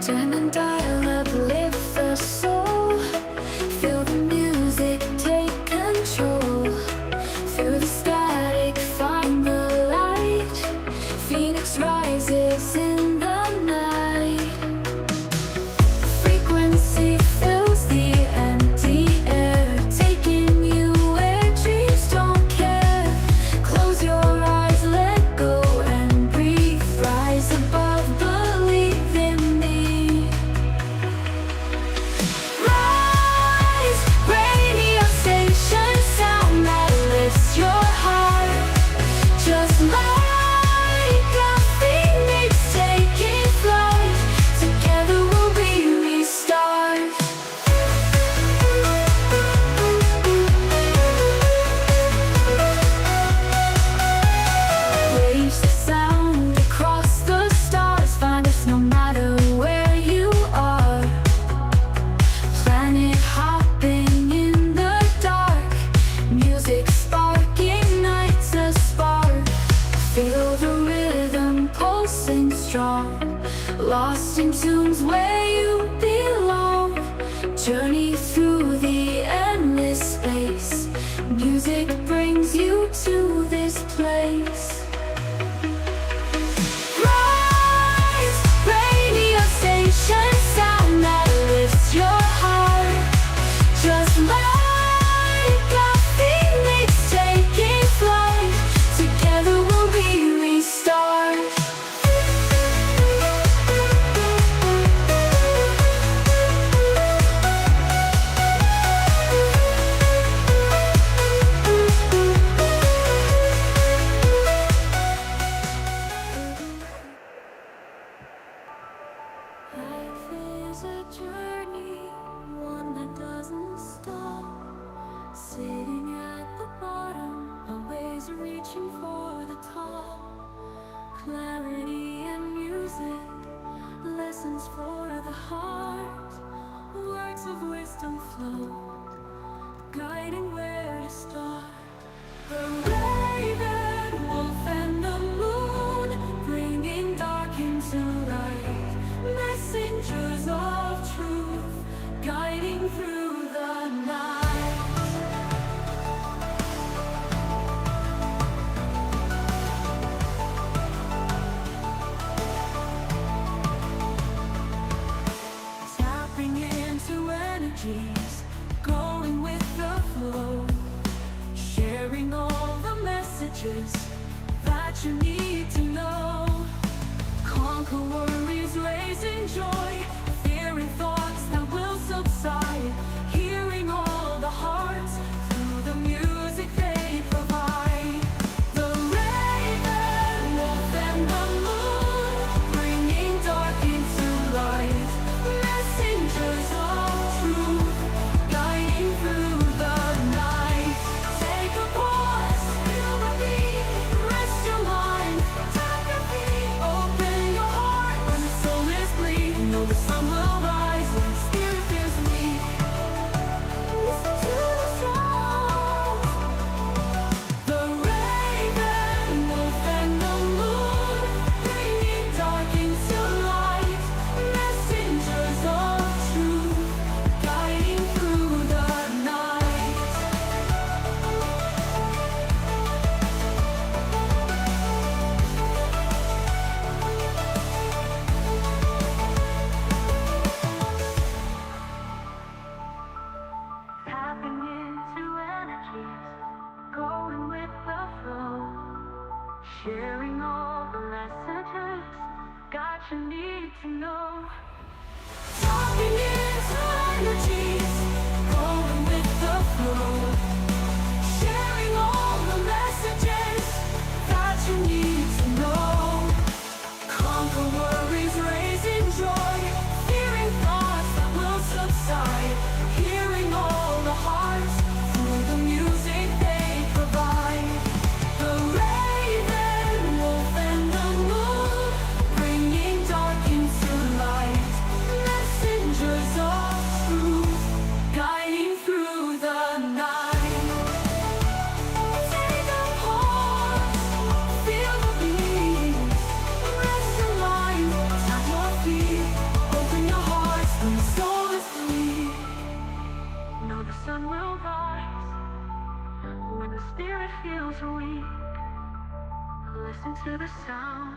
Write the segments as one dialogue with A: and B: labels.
A: Turn and dial up, lift the soul. Feel the music take control. Through the static, find the light. Phoenix rises in the night. Frequency fills the empty air, taking you where dreams don't care. Close your eyes, let go and breathe. Rise above, believe in me. Rise, radio station, sound that lifts your heart. Just like a phoenix taking flight, together we'll be restart. Waves the sound across the stars, find us no matter where you are. Planet hopping in the dark, music spark ignites a spark. Feel the rhythm pulsing strong, lost in tunes where you belong. Journey through the endless space, music brings you to this place. Rise, radio station, sound that lifts your heart. Just like a phoenix taking flight, together we'll be restart. Life is a journey, one that doesn't stop. Sitting at the bottom, always reaching for the top. Clarity and music, lessons for the heart. Words of wisdom flow, guiding where to start. The raven, wolf, and the moon, bringing dark into light. Messengers of truth, guiding through the night. Tapping into energies, going with the flow. Sharing all the messages that you need to know. Conquer worries, raising joy, fearing thoughts that will subside. Hearing all the hearts through the music they provide. The raven, wolf, and the moon, bringing dark into light. Messengers of truth, guiding through the night. Take a pause, feel the beat, rest your mind, tap your feet, open your heart. When the soul is bleeding, know the sun will rise when the spirit feels weak. Listen to the sound. The raven, wolf, and the moon, bringing dark into light. Messengers of truth, guiding through the night. Tapping into energies, going with the flow. Sharing all the messages, God you need to know. Tapping into energies, going with the flow. Sharing all the messages that you need to know. Conquer worries, raising joy, fearing thoughts that will subside. Hearing all the hearts through the music they provide. The raven, wolf, and the moon, bringing dark into light. Messengers of truth, guiding through the night. town.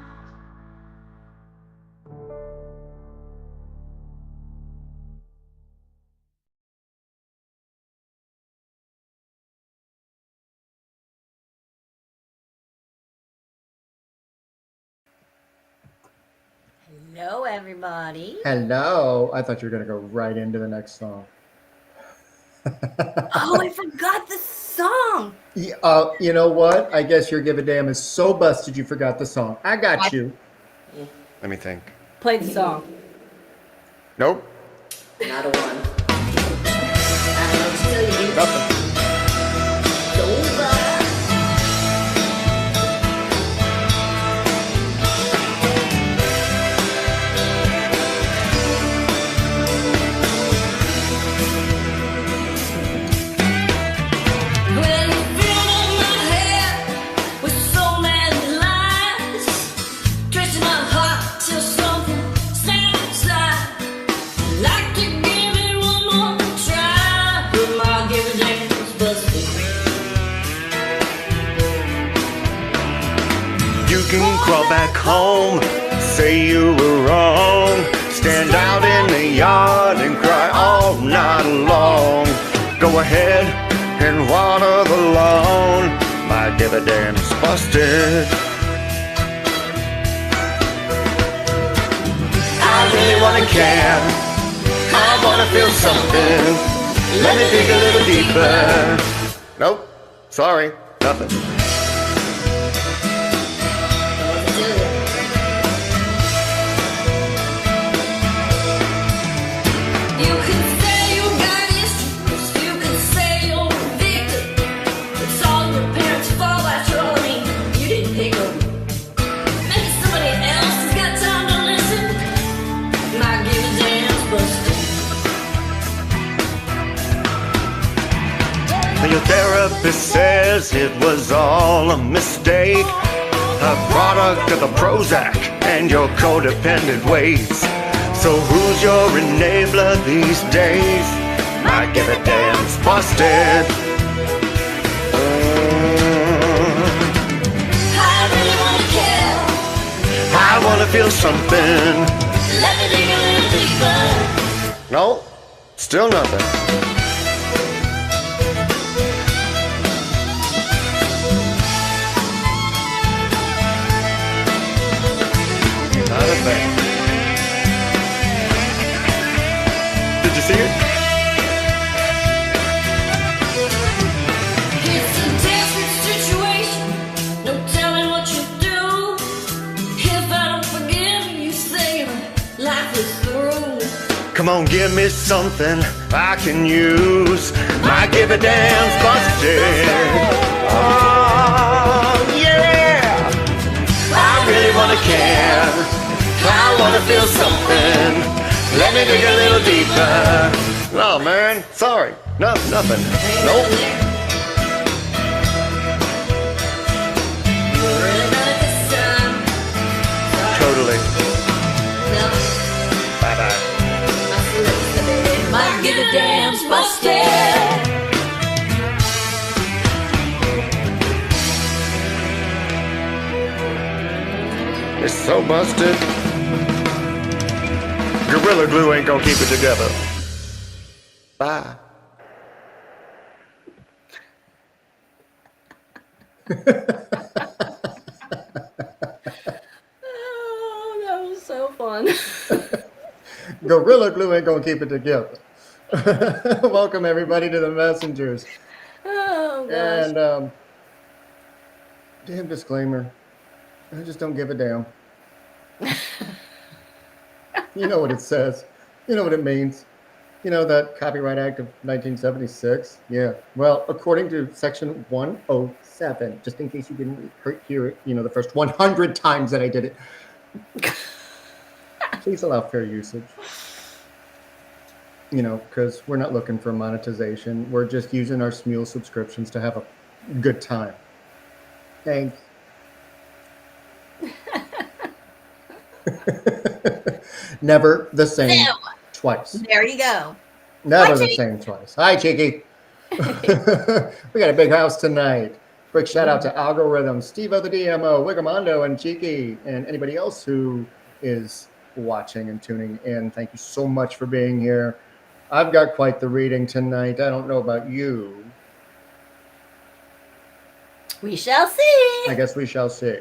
B: Hello, everybody.
C: Hello. I thought you were going to go right into the next song.
B: Oh, I forgot the song.
C: You know what? I guess your Give a Damn is so busted you forgot the song. I got you.
D: Let me think.
B: Play the song.
D: Nope.
B: Not a one. I don't know what to tell you.
D: Nothing. You can crawl back home, say you were wrong, stand out in the yard and cry all night long. Go ahead and water the lawn, my give a damn's busted. I really wanna care, I wanna feel something, let me dig a little deeper. Nope, sorry, nothing. Your therapist says it was all a mistake, a product of the Prozac and your codependent ways. So who's your enabler these days? I give a damn's busted. I really wanna care, I wanna feel something, let me dig a little deeper. No, still nothing. Not a thing. Did you see it?
E: It's a desperate situation, no telling what you do. If I don't forgive you, say life is through.
D: Come on, give me something I can use. My give a damn's busted. Oh, yeah. I really wanna care, I wanna feel something, let me dig a little deeper. No, man, sorry, nothing. Nope. Totally. Bye-bye.
E: My give a damn's busted.
D: It's so busted. Gorilla Glue ain't gonna keep it together. Bye.
B: Oh, that was so fun.
C: Gorilla Glue ain't gonna keep it together. Welcome everybody to the Messengers.
B: Oh, gosh.
C: And damn disclaimer. I just don't give a damn. You know what it says. You know what it means. You know that Copyright Act of 1976? Yeah. Well, according to Section 107, just in case you didn't hear it, the first 100 times that I did it, please allow fair usage. Because we're not looking for monetization. We're just using our Smule subscriptions to have a good time. Thanks. Never the same twice.
B: There you go.
C: Never the same twice. Hi, Cheeky. We got a big house tonight. Quick shout out to Algorithm, Steve-O the DMO, Wigamondo, and Cheeky, and anybody else who is watching and tuning in. Thank you so much for being here. I've got quite the reading tonight. I don't know about you.
B: We shall see.
C: I guess we shall see.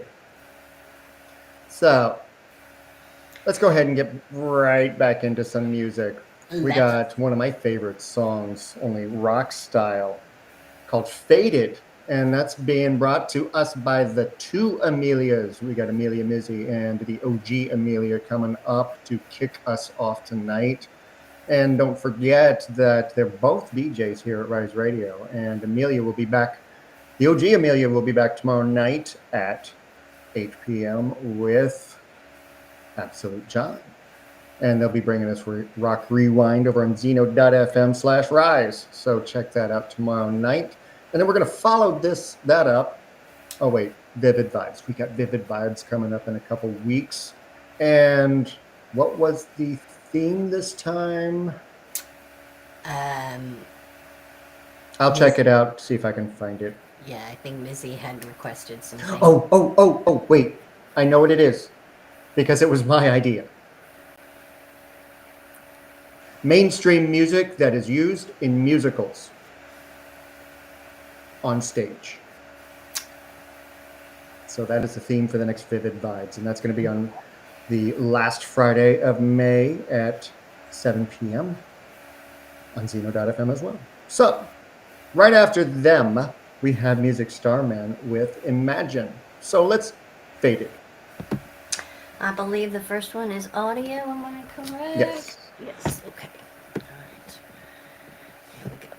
C: So, let's go ahead and get right back into some music. We got one of my favorite songs, only rock style, called Faded. And that's being brought to us by the two Amelias. We got Amelia Mizzy and the OG Amelia coming up to kick us off tonight. And don't forget that they're both DJs here at Rise Radio. And Amelia will be back. The OG Amelia will be back tomorrow night at 8 p.m. with Absolute John. And they'll be bringing us Rock Rewind over on Zeno.fm/Rise. So check that out tomorrow night. And then we're going to follow that up. Oh, wait, Vivid Vibes. We got Vivid Vibes coming up in a couple weeks. And what was the theme this time? I'll check it out, see if I can find it.
B: Yeah, I think Mizzy had requested something.
C: Oh, wait. I know what it is. Because it was my idea. Mainstream music that is used in musicals. On stage. So that is the theme for the next Vivid Vibes, and that's going to be on the last Friday of May at 7 p.m. on Zeno.fm as well. So, right after them, we have Music Starman with Imagine. So let's fade it.
B: I believe the first one is audio, am I correct?
C: Yes.
B: Yes, okay. All right. Here we go.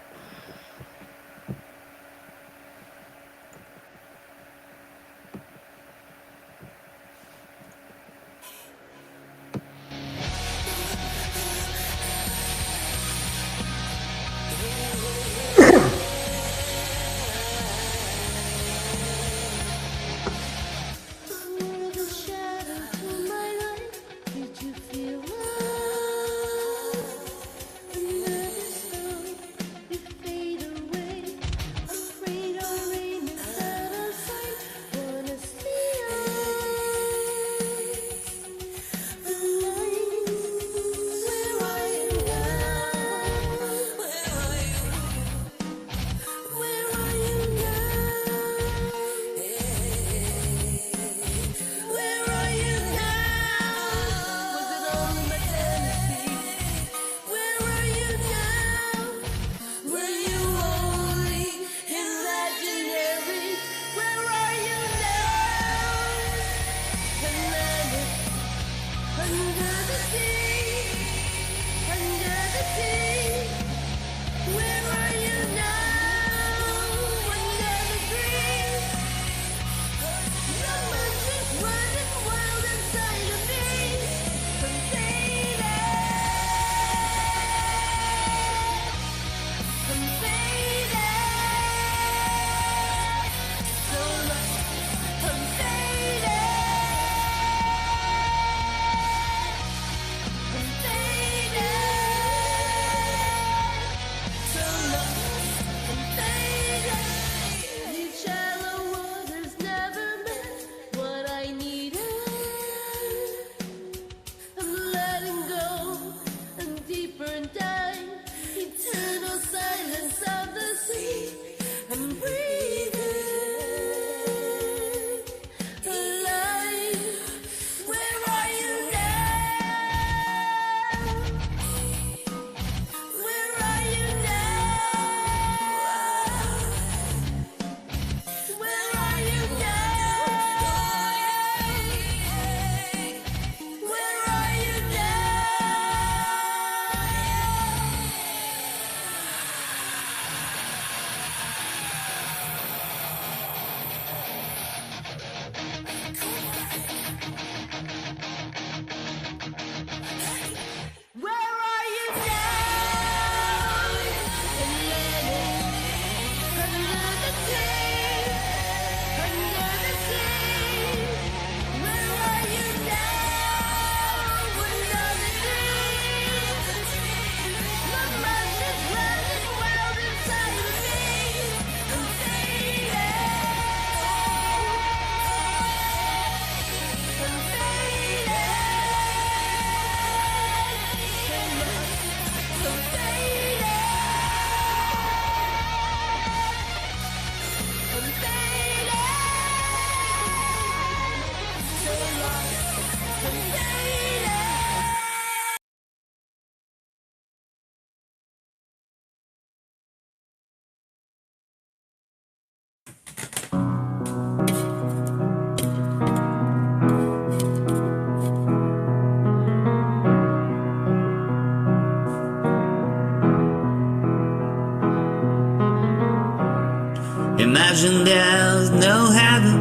F: Imagine there's no heaven.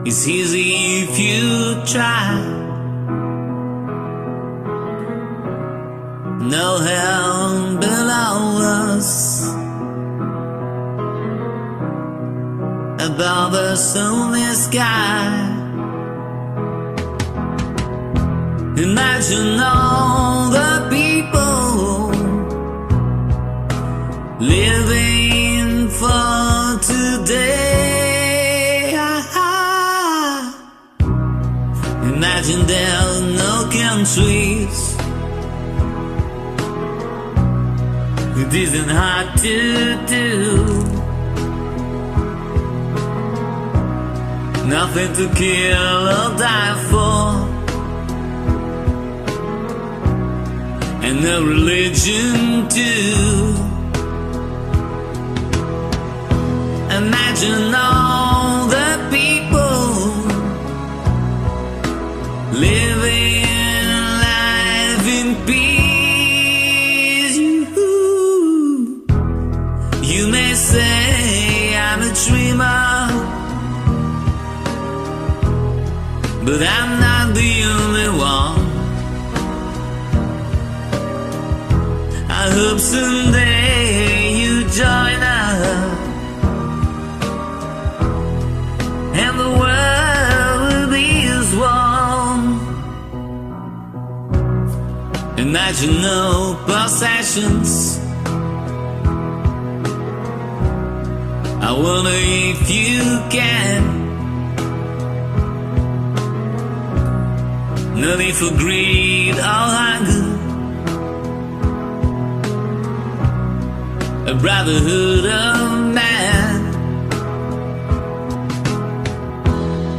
F: It's easy if you try. No hell below us. Above us only sky. Imagine all the people living for today. Imagine there are no countries. It isn't hard to do. Nothing to kill or die for. And no religion too. Imagine all the people living life in peace. You may say I'm a dreamer, but I'm not the only one. I hope someday you join us, and the world will be as one. Imagine no possessions. I wonder if you can. No need for greed or hunger. A brotherhood of man.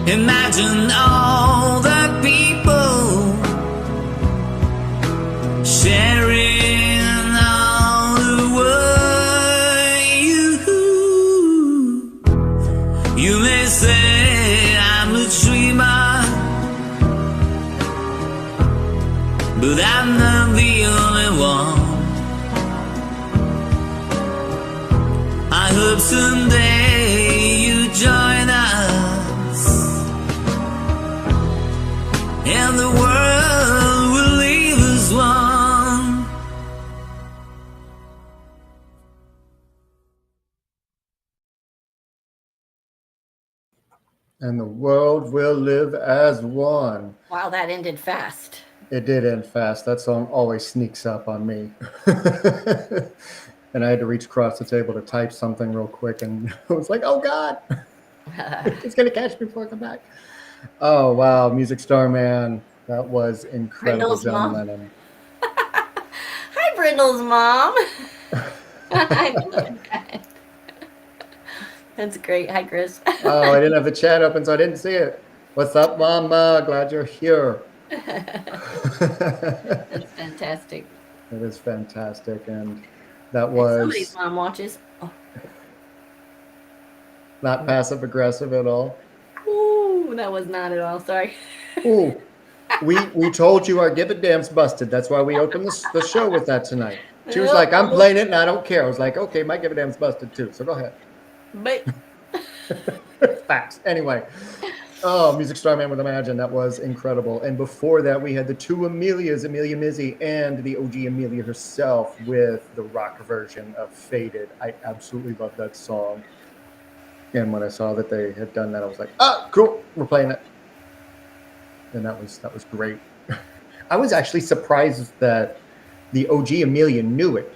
F: Imagine all the people sharing all the world. You may say I'm a dreamer, but I'm not the only one. I hope someday you join us, and the world will leave as one.
C: And the world will live as one.
B: Wow, that ended fast.
C: It did end fast. That song always sneaks up on me. And I had to reach across the table to type something real quick, and I was like, oh God, it's going to catch me before I come back. Oh, wow. Music Star Man. That was incredible,
B: Brindle's
C: John
B: mom.
C: Lennon.
B: Hi, Brindle's mom. I love that. That's great. Hi, Chris.
C: Oh, I didn't have the chat open, so I didn't see it. What's up, Mama? Glad you're here.
B: That's fantastic.
C: It is fantastic. And that was
B: Somebody's mom watches. Oh.
C: not passive aggressive at all.
B: Ooh, that was not at all. Sorry.
C: Ooh, we told you our Give a Damn's busted. That's why we opened the show with that tonight. She was like, I'm playing it and I don't care. I was like, okay, my Give a Damn's busted too. So go ahead.
B: But
C: Facts. Anyway. Oh, Music Star Man with Imagine. That was incredible. And before that, we had the two Amelias, Amelia Mizzy and the OG Amelia herself with the rock version of Faded. I absolutely love that song. And when I saw that they had done that, I was like, oh, cool. We're playing it. And that was great. I was actually surprised that the OG Amelia knew it.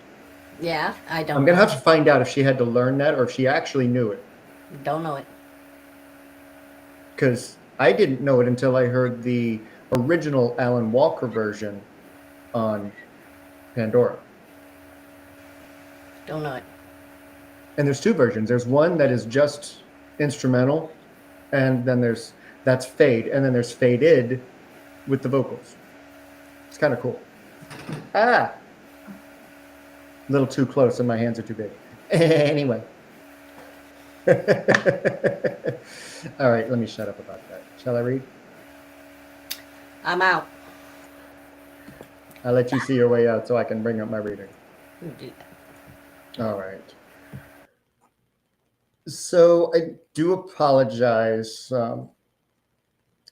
B: yeah, I don't
C: I'm going to
B: know.
C: have to find out if she had to learn that or if she actually knew it.
B: Don't know it.
C: Because I didn't know it until I heard the original Alan Walker version on Pandora.
B: Don't know it.
C: And there's two versions. There's one that is just instrumental, and then that's Fade, and then there's Faded with the vocals. It's kind of cool. A little too close, and my hands are too big. Anyway. All right, let me shut up about that. Shall I read?
B: I'm out.
C: I'll let you see your way out so I can bring up my reading.
B: You do that.
C: All right. So I do apologize.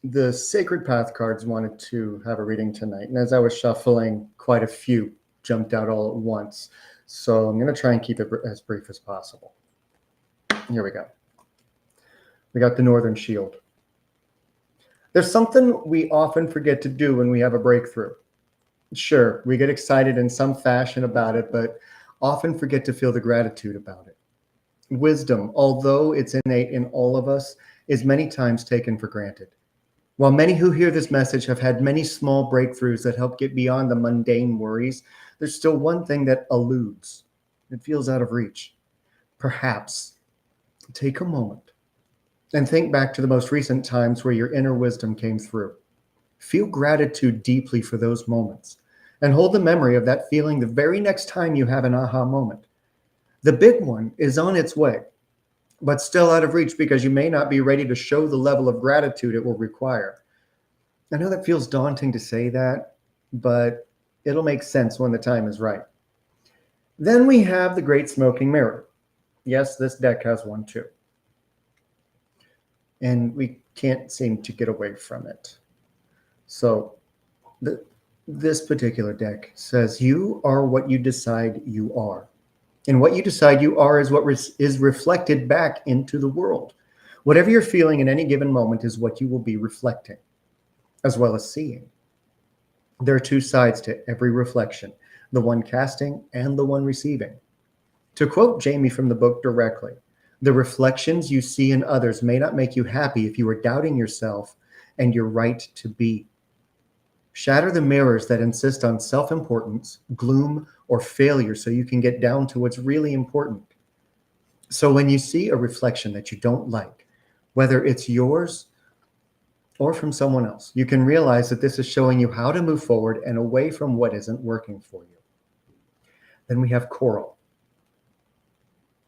C: The Sacred Path cards wanted to have a reading tonight, and as I was shuffling, quite a few jumped out all at once. So I'm going to try and keep it as brief as possible. Here we go. We got the Northern Shield. There's something we often forget to do when we have a breakthrough. Sure, we get excited in some fashion about it, but often forget to feel the gratitude about it. Wisdom, although it's innate in all of us, is many times taken for granted. While many who hear this message have had many small breakthroughs that help get beyond the mundane worries, there's still one thing that eludes. It feels out of reach. Perhaps take a moment and think back to the most recent times where your inner wisdom came through. Feel gratitude deeply for those moments and hold the memory of that feeling the very next time you have an aha moment. The big one is on its way, but still out of reach because you may not be ready to show the level of gratitude it will require. I know that feels daunting to say that, but it'll make sense when the time is right. Then we have the Great Smoking Mirror. Yes, this deck has one too. And we can't seem to get away from it. So this particular deck says you are what you decide you are. And what you decide you are is what is reflected back into the world. Whatever you're feeling in any given moment is what you will be reflecting, as well as seeing. There are two sides to every reflection, the one casting and the one receiving. To quote Jamie from the book directly, the reflections you see in others may not make you happy if you are doubting yourself and your right to be. Shatter the mirrors that insist on self-importance, gloom, or failure so you can get down to what's really important. So when you see a reflection that you don't like, whether it's yours or from someone else, you can realize that this is showing you how to move forward and away from what isn't working for you. Then we have Coral.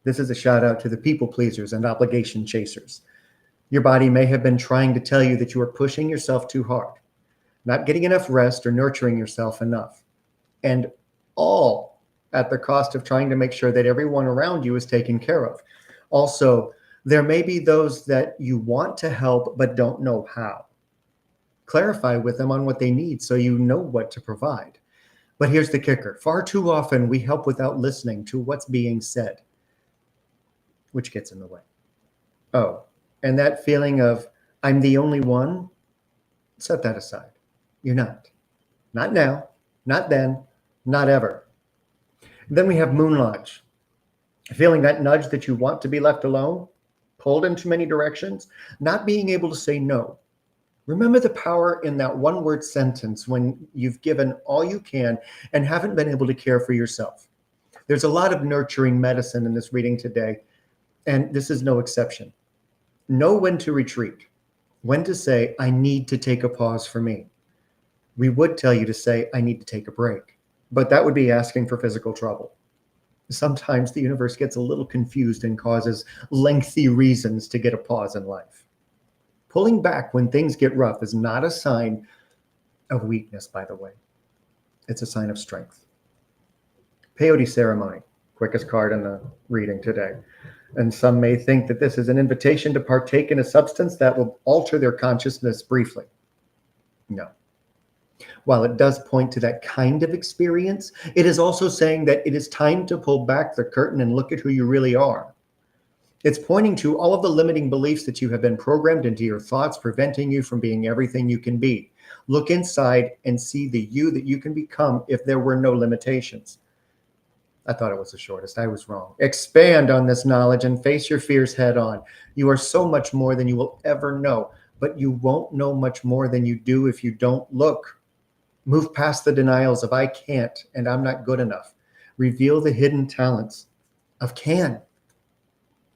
C: This is a shout out to the people pleasers and obligation chasers. Your body may have been trying to tell you that you are pushing yourself too hard, not getting enough rest or nurturing yourself enough, and all at the cost of trying to make sure that everyone around you is taken care of. Also, there may be those that you want to help but don't know how. Clarify with them on what they need so you know what to provide. But here's the kicker. Far too often we help without listening to what's being said, which gets in the way. Oh, and that feeling of I'm the only one, set that aside. You're not. Not now, not then, not ever. Then we have Moon Lodge. Feeling that nudge that you want to be left alone, pulled in too many directions, not being able to say no. Remember the power in that one-word sentence when you've given all you can and haven't been able to care for yourself. There's a lot of nurturing medicine in this reading today, and this is no exception. Know when to retreat, when to say, I need to take a pause for me. We would tell you to say, I need to take a break, but that would be asking for physical trouble. Sometimes the universe gets a little confused and causes lengthy reasons to get a pause in life. Pulling back when things get rough is not a sign of weakness, by the way. It's a sign of strength. Peyote ceremony, quickest card in the reading today. And some may think that this is an invitation to partake in a substance that will alter their consciousness briefly. No. While it does point to that kind of experience, it is also saying that it is time to pull back the curtain and look at who you really are. It's pointing to all of the limiting beliefs that you have been programmed into your thoughts, preventing you from being everything you can be. Look inside and see the you that you can become if there were no limitations. I thought it was the shortest. I was wrong. Expand on this knowledge and face your fears head on. You are so much more than you will ever know, but you won't know much more than you do if you don't look. Move past the denials of I can't and I'm not good enough. Reveal the hidden talents of can.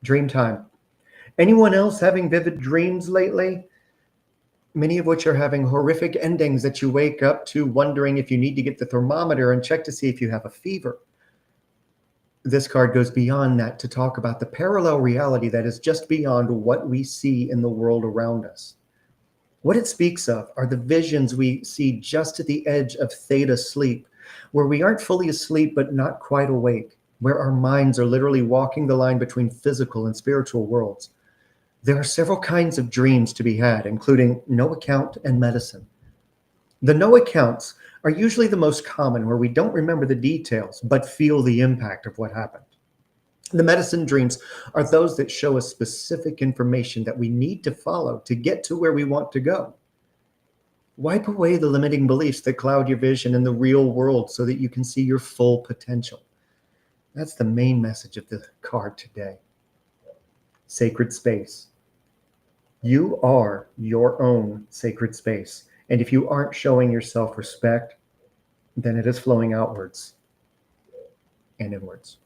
C: Dream time. Anyone else having vivid dreams lately? Many of which are having horrific endings that you wake up to wondering if you need to get the thermometer and check to see if you have a fever. This card goes beyond that to talk about the parallel reality that is just beyond what we see in the world around us. What it speaks of are the visions we see just at the edge of theta sleep, where we aren't fully asleep but not quite awake, where our minds are literally walking the line between physical and spiritual worlds. There are several kinds of dreams to be had, including no account and medicine. The no accounts are usually the most common, where we don't remember the details but feel the impact of what happened. The medicine dreams are those that show us specific information that we need to follow to get to where we want to go. Wipe away the limiting beliefs that cloud your vision in the real world so that you can see your full potential. That's the main message of the card today. Sacred space. You are your own sacred space. And if you aren't showing yourself respect, then it is flowing outwards and inwards.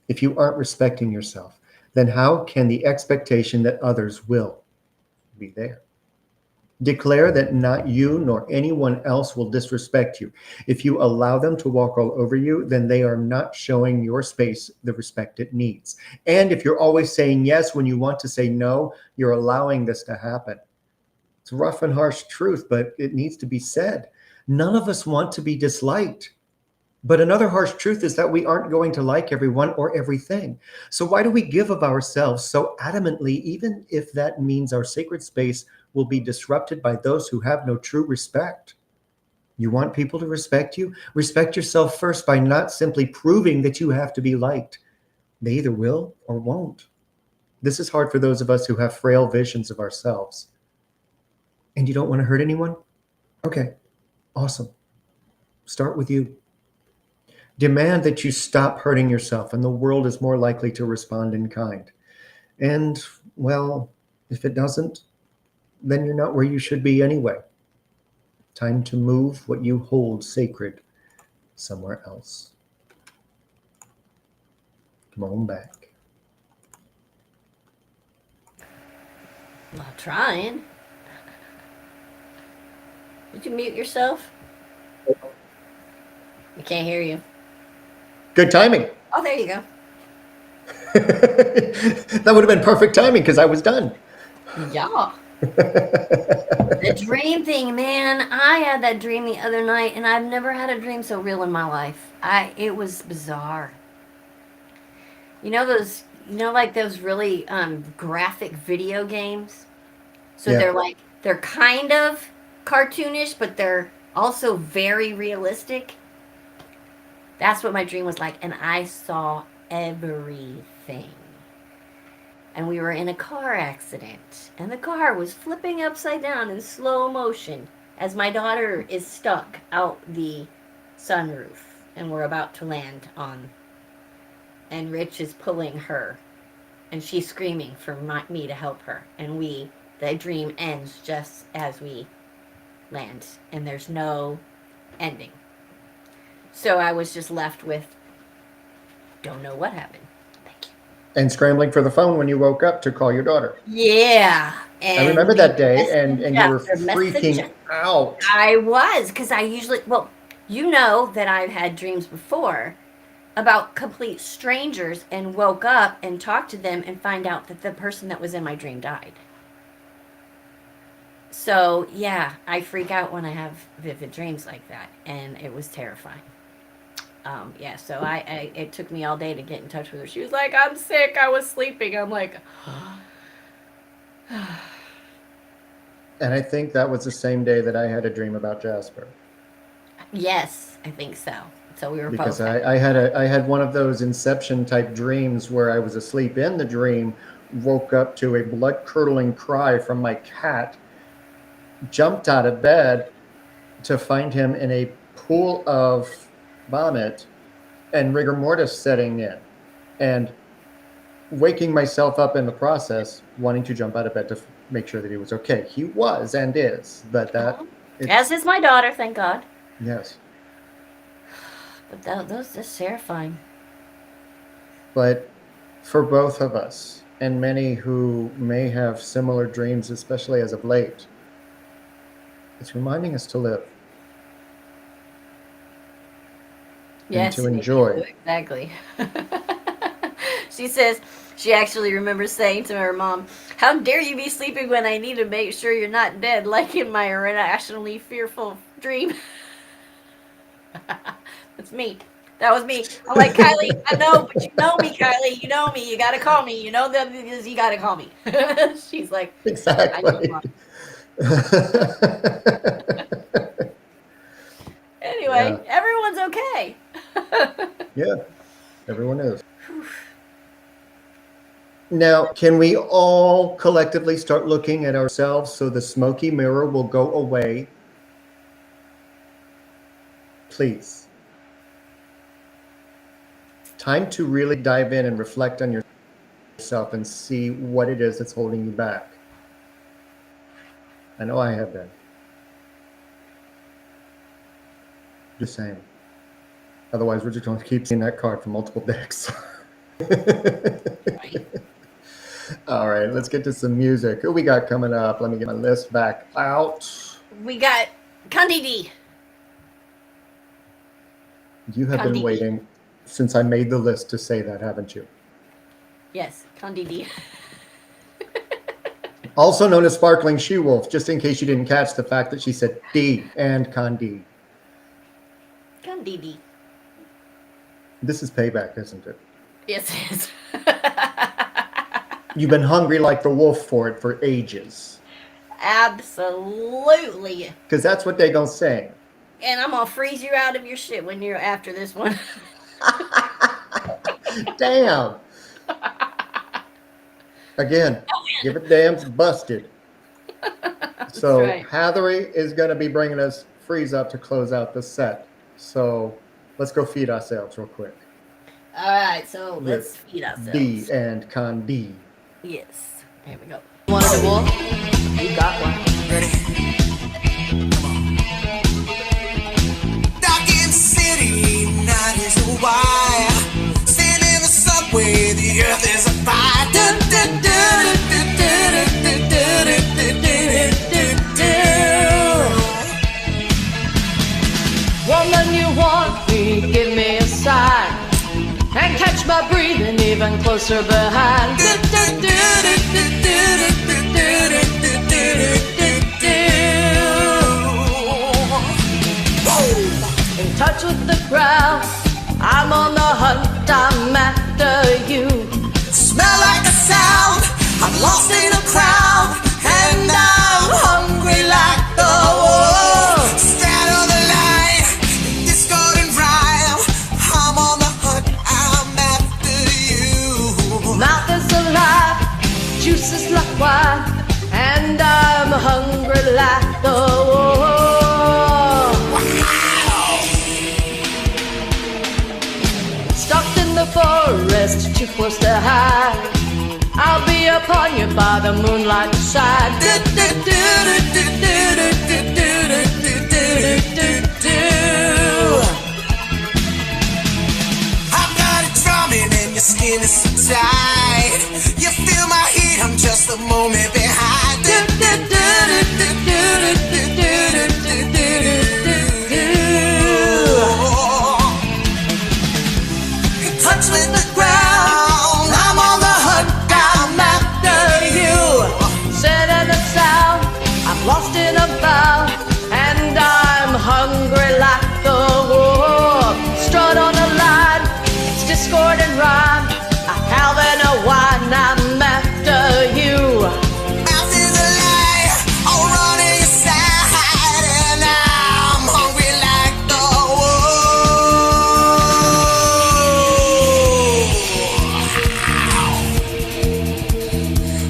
C: If you aren't respecting yourself, then how can the expectation that others will be there? Declare that not you nor anyone else will disrespect you. If you allow them to walk all over you, then they are not showing your space the respect it needs. And if you're always saying yes when you want to say no, you're allowing this to happen. It's a rough and harsh truth, but it needs to be said. None of us want to be disliked. But another harsh truth is that we aren't going to like everyone or everything. So why do we give of ourselves so adamantly, even if that means our sacred space will be disrupted by those who have no true respect? You want people to respect you? Respect yourself first by not simply proving that you have to be liked. They either will or won't. This is hard for those of us who have frail visions of ourselves. And you don't want to hurt anyone? Okay, awesome. Start with you. Demand that you stop hurting yourself, and the world is more likely to respond in kind. And, well, if it doesn't, then you're not where you should be anyway. Time to move what you hold sacred somewhere else. Come on back.
B: Well, trying. Did you mute yourself? We can't hear you.
C: Good timing.
B: Oh, there you go.
C: That would have been perfect timing because I was done.
B: Yeah. The dream thing, man. I had that dream the other night, and I've never had a dream so real in my life. It was bizarre. You know like those really graphic video games? So
C: Yeah.
B: they're kind of cartoonish, but they're also very realistic. That's what my dream was like, and I saw everything. And we were in a car accident, and the car was flipping upside down in slow motion as my daughter is stuck out the sunroof, and we're about to land on. And Rich is pulling her, and she's screaming for me to help her. And the dream ends just as we land, and there's no ending. So I was just left with, don't know what happened. Thank you.
C: And scrambling for the phone when you woke up to call your daughter.
B: Yeah. And
C: I remember that day, and
B: message
C: you were
B: after
C: freaking
B: message.
C: out.
B: I was, because I usually, you know that I've had dreams before about complete strangers and woke up and talked to them and find out that the person that was in my dream died. So, yeah, I freak out when I have vivid dreams like that, and it was terrifying. Yeah, so it took me all day to get in touch with her. She was like, I'm sick, I was sleeping. I'm like,
C: And I think that was the same day that I had a dream about Jasper.
B: yes, I think so. So we were
C: Because
B: both.
C: I had one of those Inception type dreams where I was asleep in the dream, woke up to a blood curdling cry from my cat, jumped out of bed to find him in a pool of vomit and rigor mortis setting in, and waking myself up in the process, wanting to jump out of bed to make sure that he was okay. He was and is, but
B: As is my daughter, thank God.
C: Yes.
B: But those are terrifying.
C: But for both of us and many who may have similar dreams, especially as of late, it's reminding us to live.
B: Yes,
C: to enjoy.
B: exactly. She says she actually remembers saying to her mom, "How dare you be sleeping when I need to make sure you're not dead, like in my irrationally fearful dream." That's me. That was me. I'm like, Kylie, I know, but you know me, Kylie. You know me. You got to call me. You know that you got to call me. She's like,
C: Exactly.
B: Anyway, everyone's okay.
C: Yeah, everyone is. Now, can we all collectively start looking at ourselves so the smoky mirror will go away? Please. Time to really dive in and reflect on yourself and see what it is that's holding you back. I know I have been. Just saying. Otherwise, we're just going to keep seeing that card for multiple decks. All right, let's get to some music. Who we got coming up? Let me get my list back out.
B: We got Candidi.
C: You have been waiting since I made the list to say that, haven't you?
B: Yes, Candidi.
C: Also known as Sparkling She-Wolf, just in case you didn't catch the fact that she said D and Candide.
B: Candidi.
C: This is payback, isn't it?
B: Yes, it is.
C: You've been hungry like the wolf for it for ages.
B: Absolutely.
C: Because that's what they gonna say.
B: And I'm gonna freeze you out of your shit when you're after this one.
C: Damn. Again, give it damn's busted. So
B: right.
C: Hathery is going to be bringing us Freeze Up to close out the set. So let's go feed ourselves real quick.
B: All right, so let's feed ourselves.
C: D and Candide.
B: Yes. Here we go.
E: You want a wolf?
B: You got one.
E: Ready? Dark in the city, night is a wire. Stand in the subway, the earth is a fire. Woman, you want me, give me a sign. And catch my breathing even closer behind. In touch with the crowd, I'm on the hunt, I'm after you. Smell like a sound, I'm lost in a crowd, and I'm hungry like the wolf. Straddle the line, discord and rhyme, I'm on the hunt, I'm after you. Mouth is alive, juice is like wine, and I'm hungry like the wolf. Stuck in the forest, too close to hide. I'll be upon you by the moonlight side. I've got it drumming and your skin is so tight. You feel my heat, I'm just a moment behind. Touch with the ground, I'm on the hunt, I'm after you. Set in the sound, I'm lost in a bound, and I'm hungry like the wolf. Strut on a line, it's discord and rhyme. I have in a wine, I'm after you. Mouth is a lie, I'll run inside, and I'm hungry like the wolf.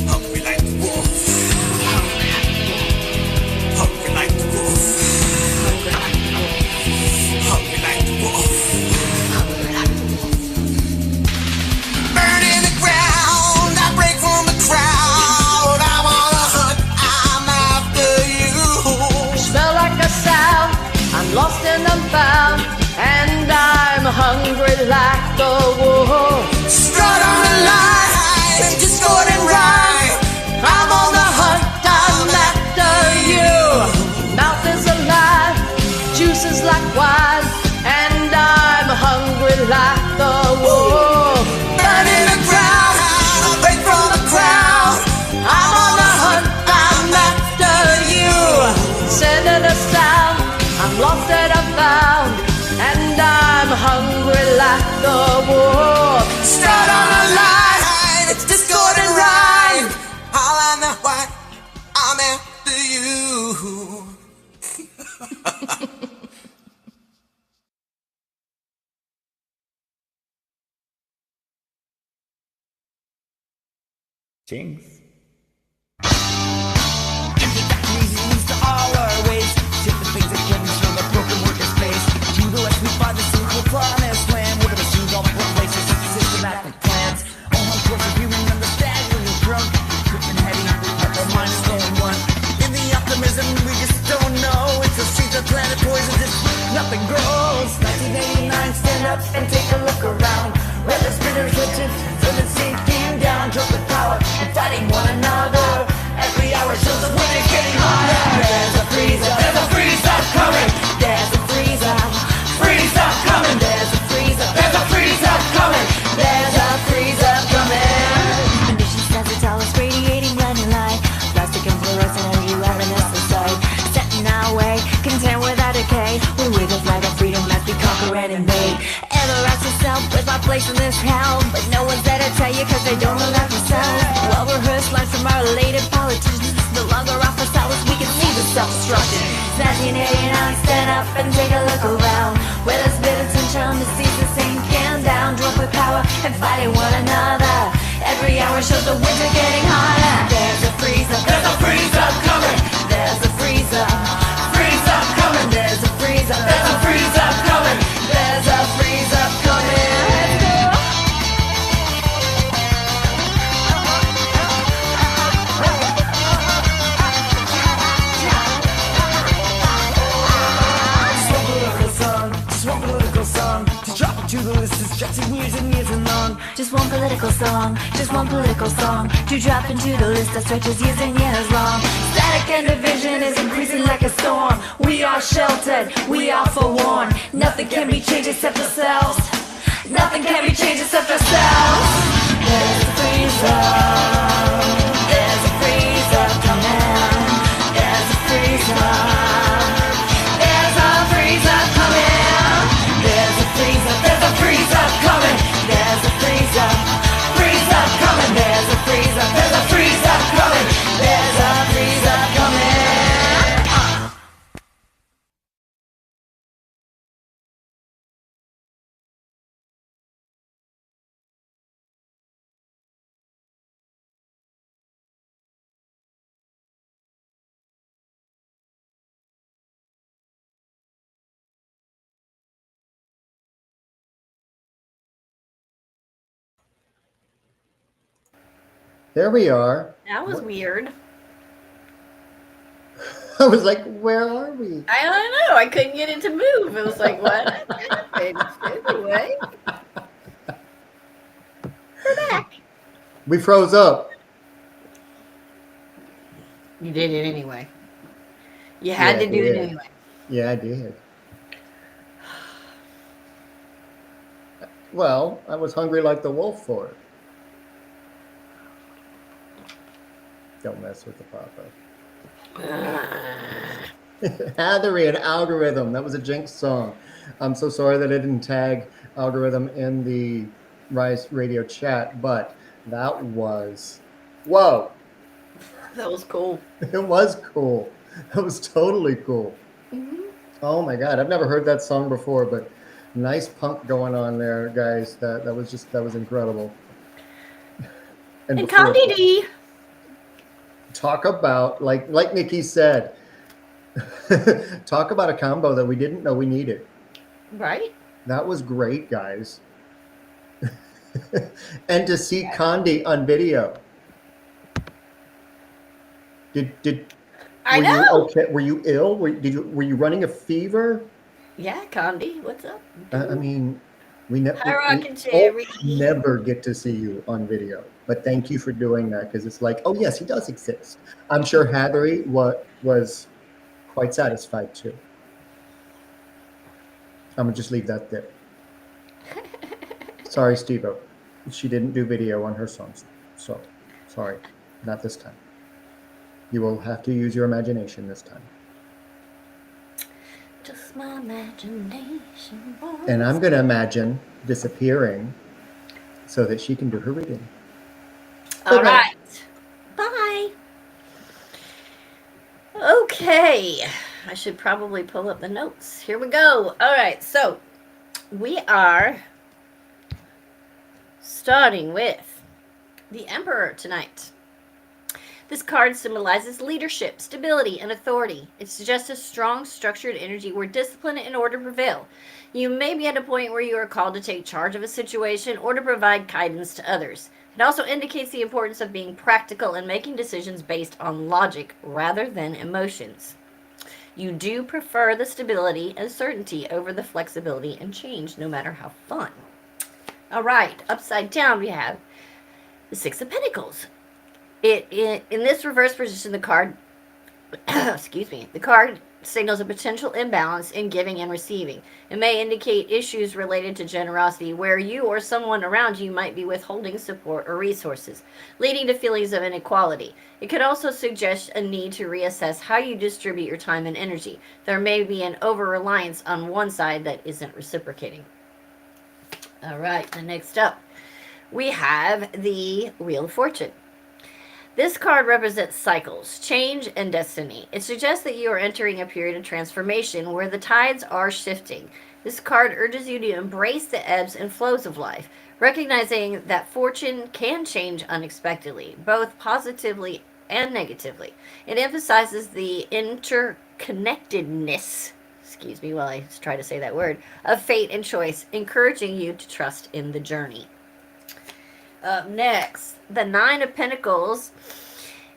E: Hungry like the wolf. Hungry like the wolf. Hungry like the wolf. Burning the ground, I break from the crowd. I'm on a hunt, I'm after you. Smell like a sound, I'm lost and I'm found, and I'm hungry like the wolf. Strut on a line, discord and rhyme. I'm on the hunt, I'm after you. Mouth is alive, juice is like wine, and I'm hungry like the wolf. Burning the ground, I break from the crowd. I'm on the hunt, I'm after you. Sending a sound, I'm lost and I'm found, and I'm hungry you.
D: Jinx.
E: Reasons to all our ways. Take the things that came from the broken worker space. To the west we find the single promised land. Where the machines all put places and systematic plans. All on course of human understand when you're drunk. Quick and heavy, but our minds going one. In the optimism we just don't know. It's a seed the planet poisons if nothing grows. 1989, stand up and take a look around. Where the spinners written, so it's sinking down. Drop the power and fighting one another. Every hour shows the wind is getting hotter. There's a freeze up coming. There's a freeze up coming. There's a freeze up coming. There's a freeze up coming.
A: Conditions as it's all is radiating blending light. Plastic and fluorescent energy loving us aside. Set in our way, content without decay. We wave the flag of freedom as we conquer and invade. Ever ask yourself, where's my place in this hell? But no one's there to tell you cause they don't know that themselves. Well-rehearsed lines from our elated politicians no longer offer solace, we can see the self-destruction. 1989, stand up and take a look around. Where the spirits and chum the seas are sinking down. Drunk with power and fighting one another. Every hour shows the winds are getting hotter. There's a freeze up coming. There's a freeze up coming. There's a freeze up coming. There's a freeze up coming. Let's go.
E: Just one political song to drop into the list is stretching years and years and long.
A: Just one political song to drop into the list that stretches years and years long. Static and division is increasing like a storm. We are sheltered, we are forewarned. Nothing can be changed except ourselves. Nothing can be changed except ourselves. There's a freeze up. There's a freeze up coming. There's a freeze up. There's a freeze up coming. There's a freeze up. There's a freeze up coming. There's a freeze up. Freeze up coming. There's a freeze up. There's a freeze up coming. There's a freeze up coming.
C: There we are.
B: That was weird.
C: I was like, where are we?
B: I don't know. I couldn't get it to move. It was like, what happened? Anyway. We're back.
C: We froze up.
B: You did it anyway. You had
C: Yeah,
B: to do
C: I
B: it
C: did.
B: anyway.
C: Yeah, I did. Well, I was hungry like the wolf for it. Don't mess with the papa. Hattery and Algorithm. That was a Jinx song. I'm so sorry that I didn't tag Algorithm in the Rise Radio chat, but that was, whoa.
B: That was cool.
C: It was cool. That was totally cool.
B: Mm-hmm.
C: Oh my God. I've never heard that song before, but nice punk going on there, guys. That was incredible.
B: And
C: before-
B: Candy D.
C: Talk about, like Nikki said, talk about a combo that we didn't know we needed.
B: Right?
C: That was great, guys. And to see Condi on video. Did
B: I
C: were
B: know.
C: you okay? Were you ill? Were you running a fever?
B: Yeah, Candy. What's up?
C: I mean, we
B: Hi, Rock and Cherry.
C: never get to see you on video. But thank you for doing that, because it's like, oh yes, he does exist. I'm sure Hattery was quite satisfied too. I'm gonna just leave that there. Sorry, Steve-O. She didn't do video on her songs. So, sorry, not this time. You will have to use your imagination this time.
B: Just my imagination.
C: And I'm gonna imagine disappearing so that she can do her reading.
B: All
C: Okay.
B: right. Bye. Okay, I should probably pull up the notes. Here we go. All right, so we are starting with the Emperor tonight. This card symbolizes leadership, stability, and authority. It suggests a strong, structured energy where discipline and order prevail. You may be at a point where you are called to take charge of a situation or to provide guidance to others. It also indicates the importance of being practical and making decisions based on logic rather than emotions. You do prefer the stability and certainty over the flexibility and change, no matter how fun. All right, upside down we have the Six of Pentacles. In this reverse position, the card, excuse me, the card signals a potential imbalance in giving and receiving. It may indicate issues related to generosity where you or someone around you might be withholding support or resources, leading to feelings of inequality. It could also suggest a need to reassess how you distribute your time and energy. There may be an over-reliance on one side that isn't reciprocating. All right, and next up, we have the Wheel of Fortune. This card represents cycles, change, and destiny. It suggests that you are entering a period of transformation where the tides are shifting. This card urges you to embrace the ebbs and flows of life, recognizing that fortune can change unexpectedly, both positively and negatively. It emphasizes the interconnectedness, excuse me while I try to say that word, of fate and choice, encouraging you to trust in the journey. Up next, the Nine of Pentacles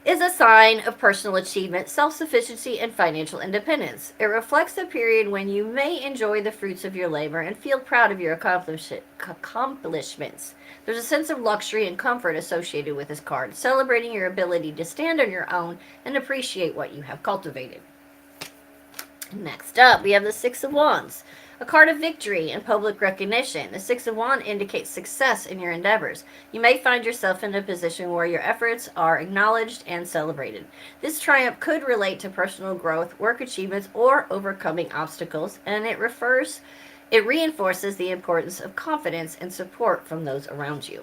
B: is a sign of personal achievement, self-sufficiency, and financial independence. It reflects a period when you may enjoy the fruits of your labor and feel proud of your accomplishments. There's a sense of luxury and comfort associated with this card, celebrating your ability to stand on your own and appreciate what you have cultivated. Next up, we have the Six of Wands, a card of victory and public recognition. The Six of Wands indicates success in your endeavors. You may find yourself in a position where your efforts are acknowledged and celebrated. This triumph could relate to personal growth, work achievements, or overcoming obstacles, and it reinforces the importance of confidence and support from those around you.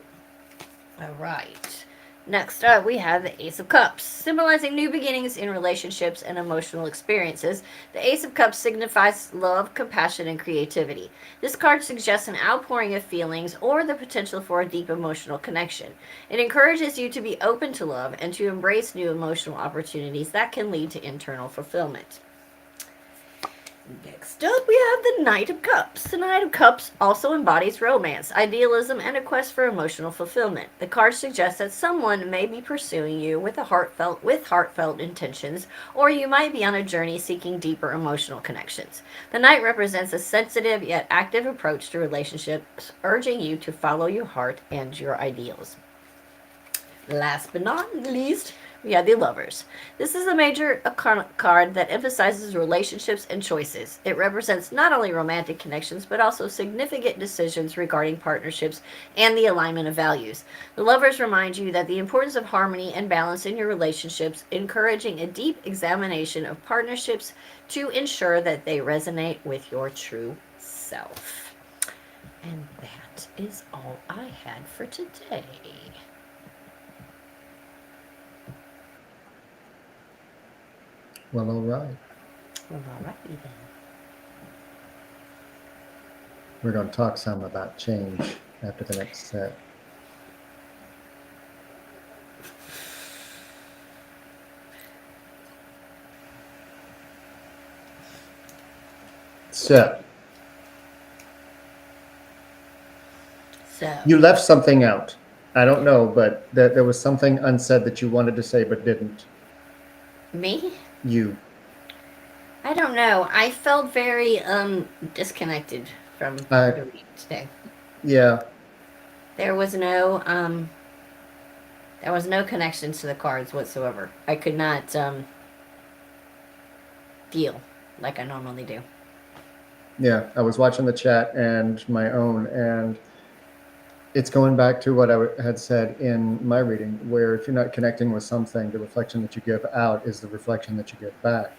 B: All right. Next up, we have the Ace of Cups, symbolizing new beginnings in relationships and emotional experiences. The Ace of Cups signifies love, compassion, and creativity. This card suggests an outpouring of feelings or the potential for a deep emotional connection. It encourages you to be open to love and to embrace new emotional opportunities that can lead to internal fulfillment. Next up, we have the Knight of Cups. The Knight of Cups also embodies romance, idealism, and a quest for emotional fulfillment. The card suggests that someone may be pursuing you with heartfelt intentions, or you might be on a journey seeking deeper emotional connections. The Knight represents a sensitive yet active approach to relationships, urging you to follow your heart and your ideals. Last but not least, we have the Lovers. This is a major card that emphasizes relationships and choices. It represents not only romantic connections, but also significant decisions regarding partnerships and the alignment of values. The Lovers remind you that the importance of harmony and balance in your relationships, encouraging a deep examination of partnerships to ensure that they resonate with your true self. And that is all I had for today.
C: Well, all right.
B: Well, all righty then.
C: We're going to talk some about change after the next set. So, you left something out. I don't know, but there was something unsaid that you wanted to say but didn't.
B: Me?
C: You.
B: I don't know. I felt very disconnected from the read today.
C: Yeah.
B: There was no connection to the cards whatsoever. I could not feel like I normally do.
C: Yeah, I was watching the chat and my own, and it's going back to what I had said in my reading, where if you're not connecting with something, the reflection that you give out is the reflection that you get back.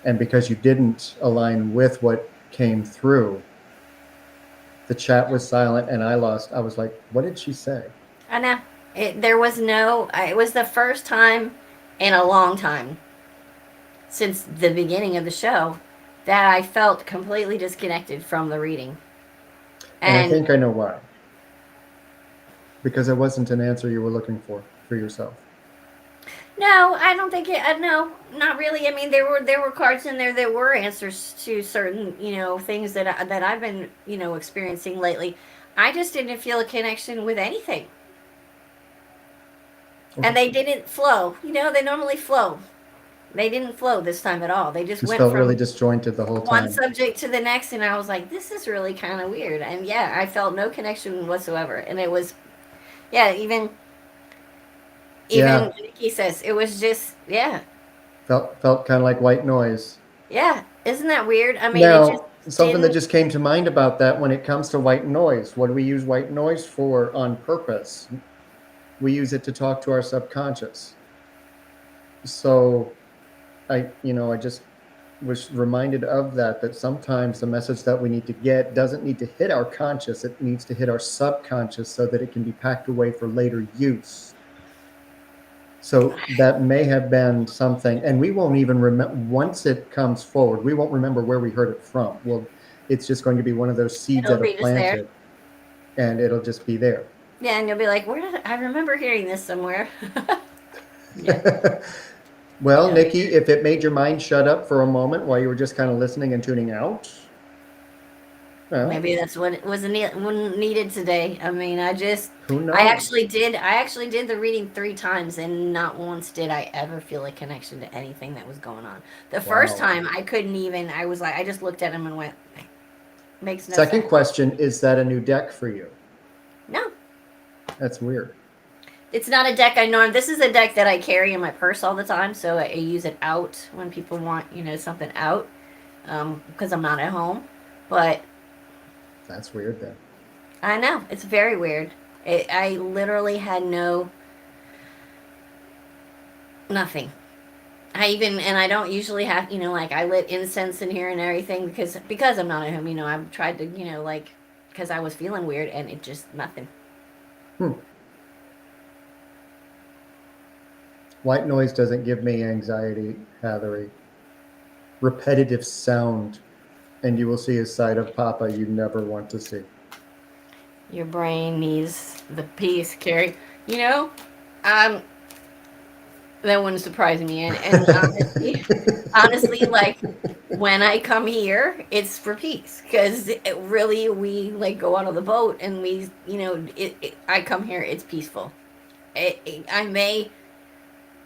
C: And because you didn't align with what came through, the chat was silent and I was like, what did she say?
B: I know. It was the first time in a long time since the beginning of the show that I felt completely disconnected from the reading.
C: And I
B: And
C: think I know why. Because it wasn't an answer you were looking for yourself.
B: no, I don't think it. No, not really. I mean, there were cards in there that were answers to certain things that I've been experiencing lately. I just didn't feel a connection with anything, and they didn't flow. They normally flow. They didn't flow this time at all. They just
C: Just
B: went
C: felt
B: from
C: really disjointed the whole
B: one
C: time.
B: subject to the next, and I was like, this is really kind of weird. And yeah, I felt no connection whatsoever. And it was, yeah, even
C: Yeah.
B: Nikki says it was just, yeah,
C: Felt kind of like white noise.
B: yeah. Isn't that weird? I mean, it just
C: Now, something that
B: didn't.
C: just came to mind about that when it comes to white noise, what do we use white noise for on purpose? We use it to talk to our subconscious. So I just was reminded of that sometimes the message that we need to get doesn't need to hit our conscious, it needs to hit our subconscious so that it can be packed away for later use. So that may have been something, and we won't even remember once it comes forward. We won't remember where we heard it from. Well, it's just going to be one of those seeds
B: It'll
C: that
B: be
C: are
B: just there.
C: planted, and it'll just be there.
B: Yeah, and you'll be like, where did I remember hearing this somewhere? Yeah.
C: Well,
B: Yeah.
C: Nikki, if it made your mind shut up for a moment while you were just kind of listening and tuning out, well,
B: Maybe that's what it was needed today. I mean,
C: who knows?
B: I actually did the reading 3 times, and not once did I ever feel a connection to anything that was going on. The first
C: Wow.
B: time, I couldn't even. I was like, I just looked at him and went, makes no
C: Second
B: sense.
C: question, is that a new deck for you?
B: No,
C: That's weird.
B: it's not a deck I know. This is a deck that I carry in my purse all the time, so I use it out when people want something out, because I'm not at home. But
C: That's weird then.
B: I know it's very weird. I literally had nothing. I don't usually have, like I lit incense in here and everything because I'm not at home. I've tried to, because I was feeling weird, and it just nothing.
C: White noise doesn't give me anxiety, Hathery. Repetitive sound, and you will see a side of Papa you never want to see.
B: Your brain needs the peace, Karrie. That wouldn't surprise me. And honestly, like when I come here, it's for peace because really we like go out on the boat and we, I come here, it's peaceful. I may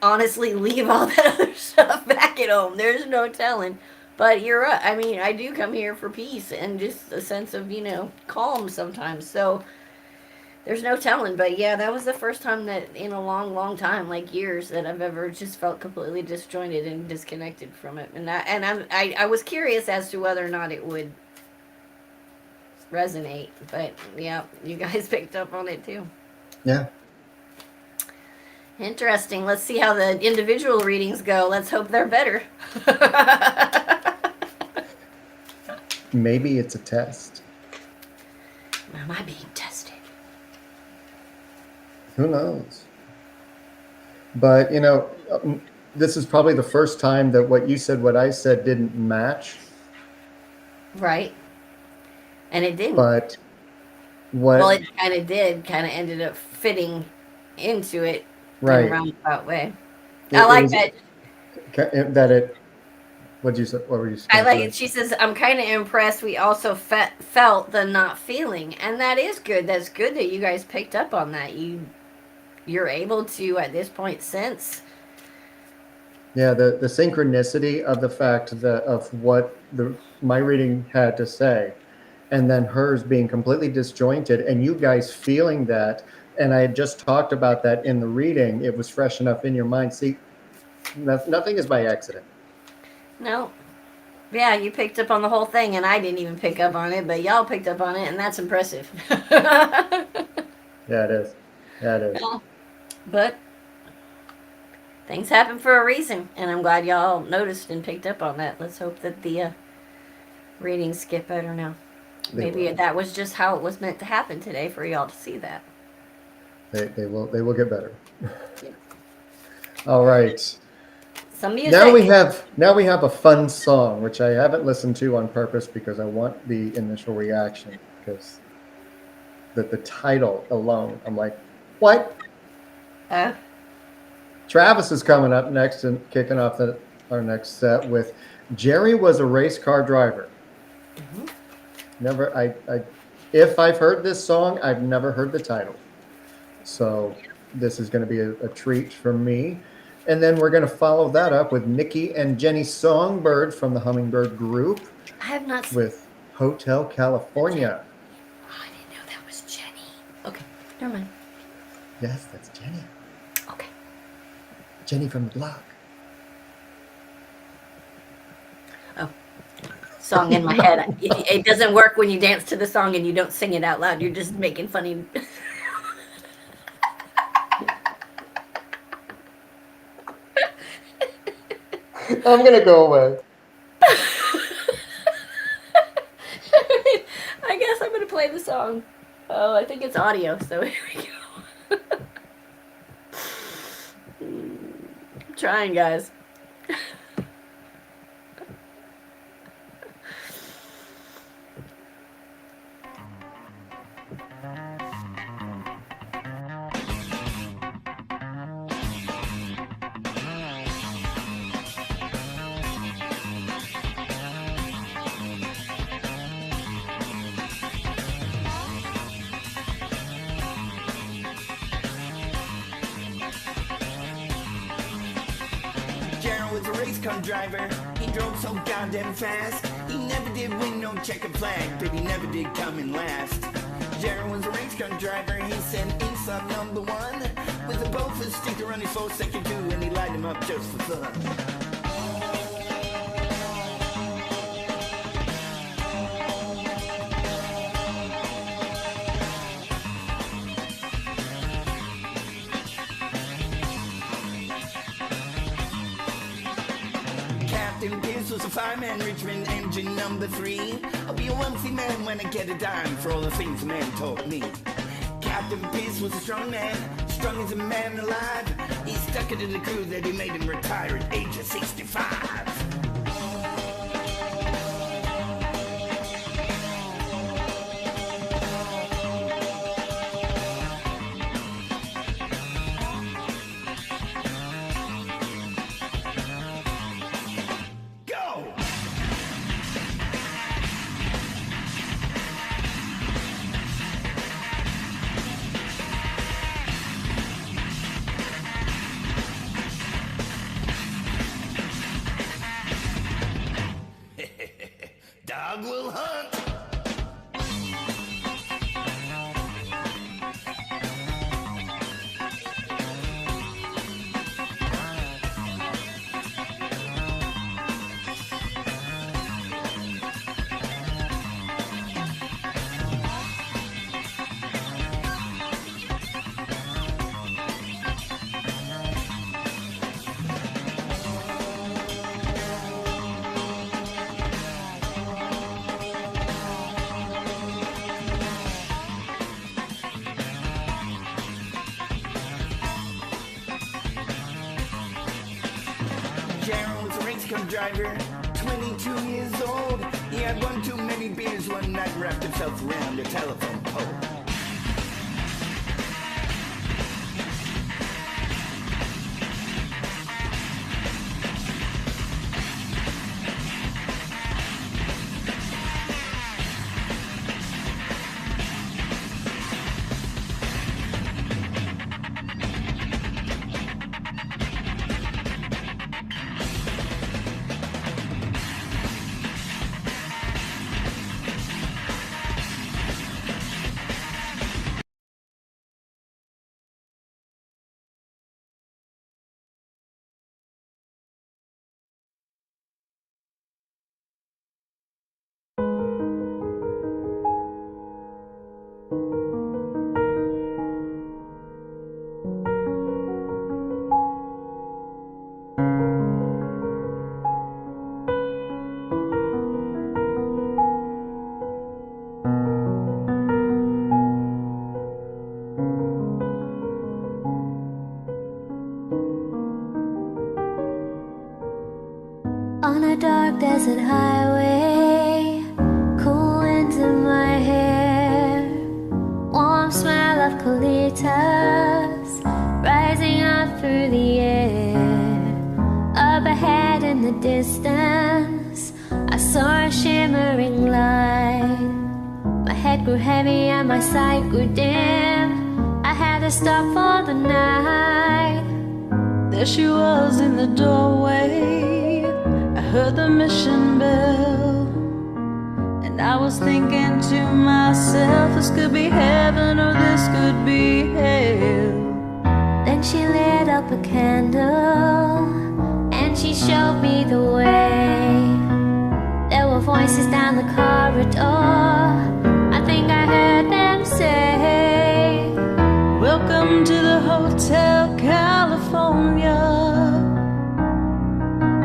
B: honestly leave all that other stuff back at home. There's no telling. But you're right. I mean, I do come here for peace and just a sense of, calm sometimes. So there's no telling. But yeah, that was the first time that in a long, long time, like years, that I've ever just felt completely disjointed and disconnected from it. And I was curious as to whether or not it would resonate. But yeah, you guys picked up on it too.
C: Yeah.
B: Interesting. Let's see how the individual readings go. Let's hope they're better.
C: Maybe it's a test.
B: Am I being tested?
C: Who knows? But, this is probably the first time that what you said, what I said didn't match.
B: Right. And it didn't.
C: But what...
B: Well, it kind of did. Kind of ended up fitting into it
C: right.
B: in a roundabout way.
C: It
B: I like
C: was-
B: that.
C: That it... What'd you say? What were you saying?
B: I like it. She says, I'm kind of impressed we also felt the not feeling. And that is good. That's good that you guys picked up on that. You're able to, at this point, sense.
C: Yeah, the synchronicity of the fact that of what my reading had to say, and then hers being completely disjointed, and you guys feeling that. And I had just talked about that in the reading. It was fresh enough in your mind. See, nothing is by accident.
B: No. Yeah, you picked up on the whole thing, and I didn't even pick up on it, but y'all picked up on it, and that's impressive.
C: Yeah, it is. Yeah, it is.
B: Yeah. But things happen for a reason, and I'm glad y'all noticed and picked up on that. Let's hope that the readings get better now. Maybe that was just how it was meant to happen today for y'all to see that.
C: They will get better. All right.
B: Some music.
C: Now we have a fun song, which I haven't listened to on purpose because I want the initial reaction. Because the title alone, I'm like, what? Travis is coming up next and kicking off our next set with Jerry Was a Race Car Driver. Never, if I've heard this song, I've never heard the title. So this is going to be a treat for me. And then we're going to follow that up with Mickey and Jenny Songbird from the Hummingbird Group.
B: I have not seen.
C: With Hotel California.
B: Oh, I didn't know that was Jenny. Okay, never mind.
C: Yes, that's Jenny.
B: Okay.
C: Jenny from the block.
B: Oh, song in my head. It doesn't work when you dance to the song and you don't sing it out loud. You're just making funny.
C: I'm going to go away.
B: I guess I'm going to play the song. Oh, I think it's audio, so here we go. I'm trying, guys.
G: Was a race car driver, he drove so goddamn fast. He never did win no checkered flag, but he never did come in last. Jared was a race car driver, he sent inside number one with a Beaufort sticker on his 4-second 2, and he light him up just for fun. Was a fireman, Richmond engine number 3. I'll be a wealthy man when I get a dime for all the things the man taught me. Captain Pierce was a strong man, strong as a man alive. He stuck it in the crew that he made him retire at age of 65. Dog will hunt. Driver, 22 years old. He had one too many beers one night and wrapped himself around a telephone pole.
A: On a dark desert highway, cool winds in my hair, warm smell of colitas rising up through the air. Up ahead in the distance, I saw a shimmering light. My head grew heavy and my sight grew dim. I had to stop for the night.
H: There she was in the doorway. I heard the mission bell, and I was thinking to myself, this could be heaven or this could be hell.
A: Then she lit up a candle and she showed me the way. There were voices down the corridor. I think I heard them say,
H: welcome to the Hotel California.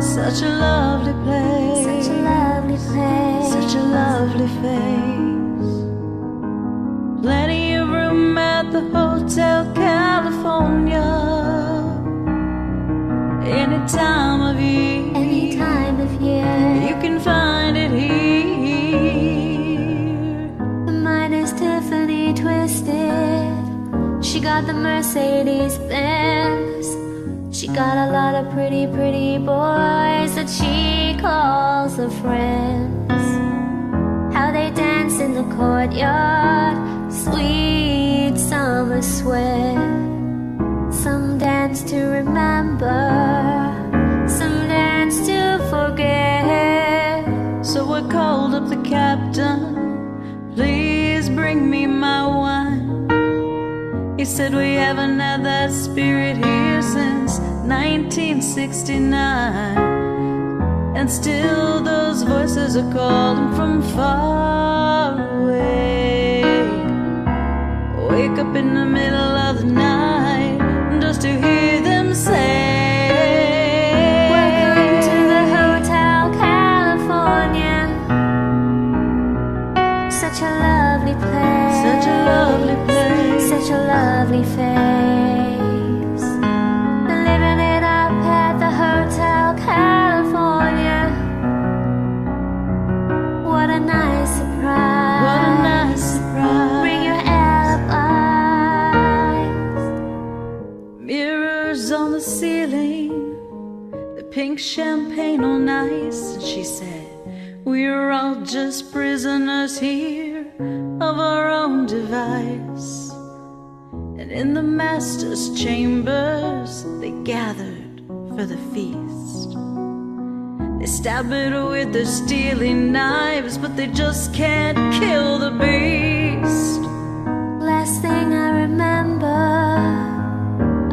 H: Such a lovely place.
A: such a lovely place.
H: Such a lovely face. Plenty of room at the Hotel California. Any time of year.
A: Any time of year.
H: You can find it here.
A: The mine is Tiffany twisted. She got the Mercedes Benz. She got a lot of pretty, pretty boys that she calls her friends. How they dance in the courtyard, sweet summer sweat. Some dance to remember, some dance to forget.
H: So I called up the captain, please bring me my wine. He said we haven't had that spirit here since 1969. And still those voices are calling from far away. Wake up in the middle of the night just to hear them say,
A: welcome to the Hotel California. Such a lovely place.
H: such a lovely place.
A: Such a lovely face. Living it up at the Hotel California. What a nice surprise.
H: What a nice surprise.
A: Bring your alibis.
H: Mirrors on the ceiling, the pink champagne all nice. And she said, we're all just prisoners here of our own device. And in the master's chambers they gathered for the feast. They stab it with their steely knives, but they just can't kill the beast.
A: Last thing I remember,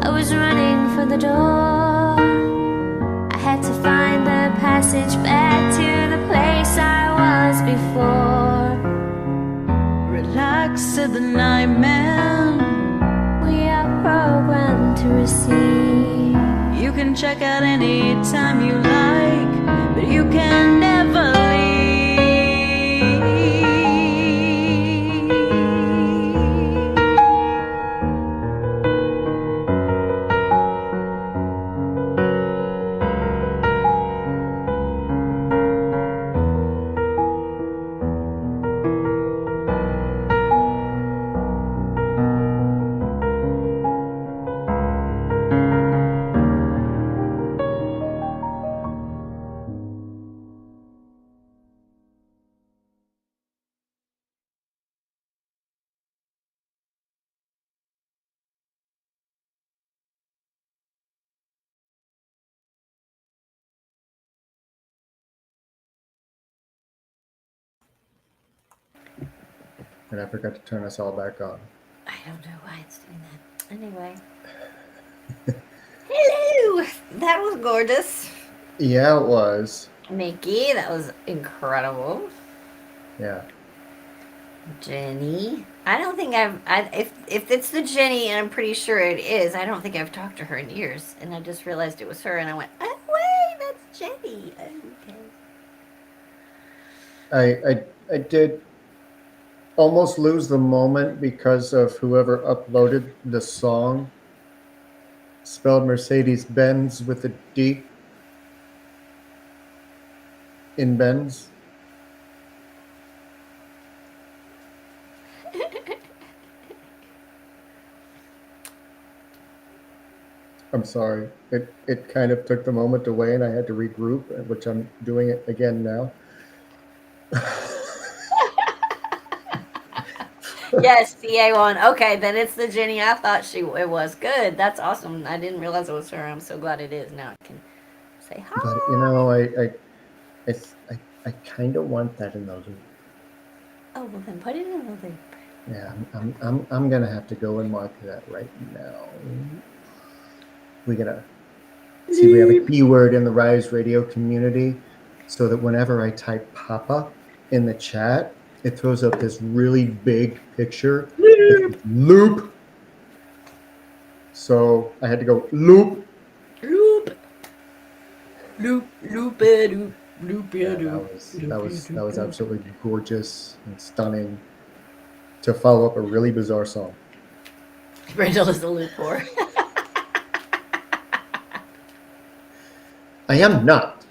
A: I was running for the door. I had to find the passage back to the place I was before.
H: Relax, said the night man.
A: We are programmed to receive.
H: You can check out any time you like, but you can never leave.
C: And I forgot to turn us all back on.
B: I don't know why it's doing that. Anyway. Hello! That was gorgeous.
C: Yeah, it was.
B: Mickey, that was incredible.
C: Yeah.
B: Jenny. I don't think if it's the Jenny, and I'm pretty sure it is, I don't think I've talked to her in years. And I just realized it was her, and I went, oh, wait, that's Jenny. Okay.
C: I did almost lose the moment because of whoever uploaded the song spelled Mercedes Benz with a D. in Ben's. I'm sorry. It kind of took the moment away, and I had to regroup, which I'm doing it again now.
B: Yes, CA1. Okay, then it's the Jenny I thought it was. Good. That's awesome. I didn't realize it was her. I'm so glad it is. Now I can say
C: But
B: hi.
C: I, I kind of want that in the loop.
B: Oh, well, then put it in the loop.
C: Yeah, I'm gonna have to go and mark that right now. We gotta see. We have a keyword in the Rise Radio community, so that whenever I type "Papa" in the chat, it throws up this really big picture that says loop. So I had to go loop.
B: Loop. Loop. Loop. Loop.
C: Yeah, that was absolutely gorgeous and stunning to follow up a really bizarre song.
B: Brindle is the loop whore.
C: I am not.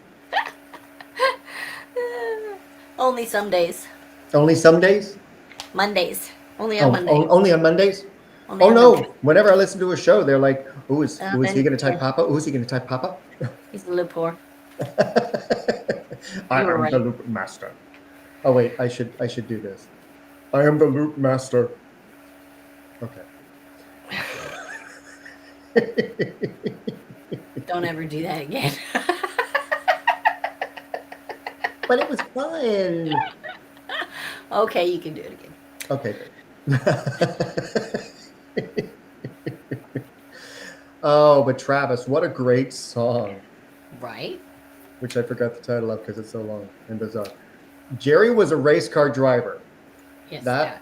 B: Only some days.
C: Only some days.
B: Mondays. Only on
C: Oh,
B: Mondays.
C: only on Mondays.
B: Only
C: Oh
B: on Mondays.
C: no! Whenever I listen to a show, they're like, "Who is he
B: Then-
C: going to type
B: yeah.
C: Papa? Who's he going to type Papa?"
B: He's the loop whore.
C: I
B: You were
C: am
B: right.
C: the loop master. Oh wait, I should do this. I am the loop master. Okay.
B: Don't ever do that again.
C: But it was fun.
B: Okay, you can do it again.
C: Okay. Oh, but Travis, what a great song.
B: Right?
C: Which I forgot the title of because it's so long and bizarre. Jerry was a race car driver.
B: Yes.
C: That,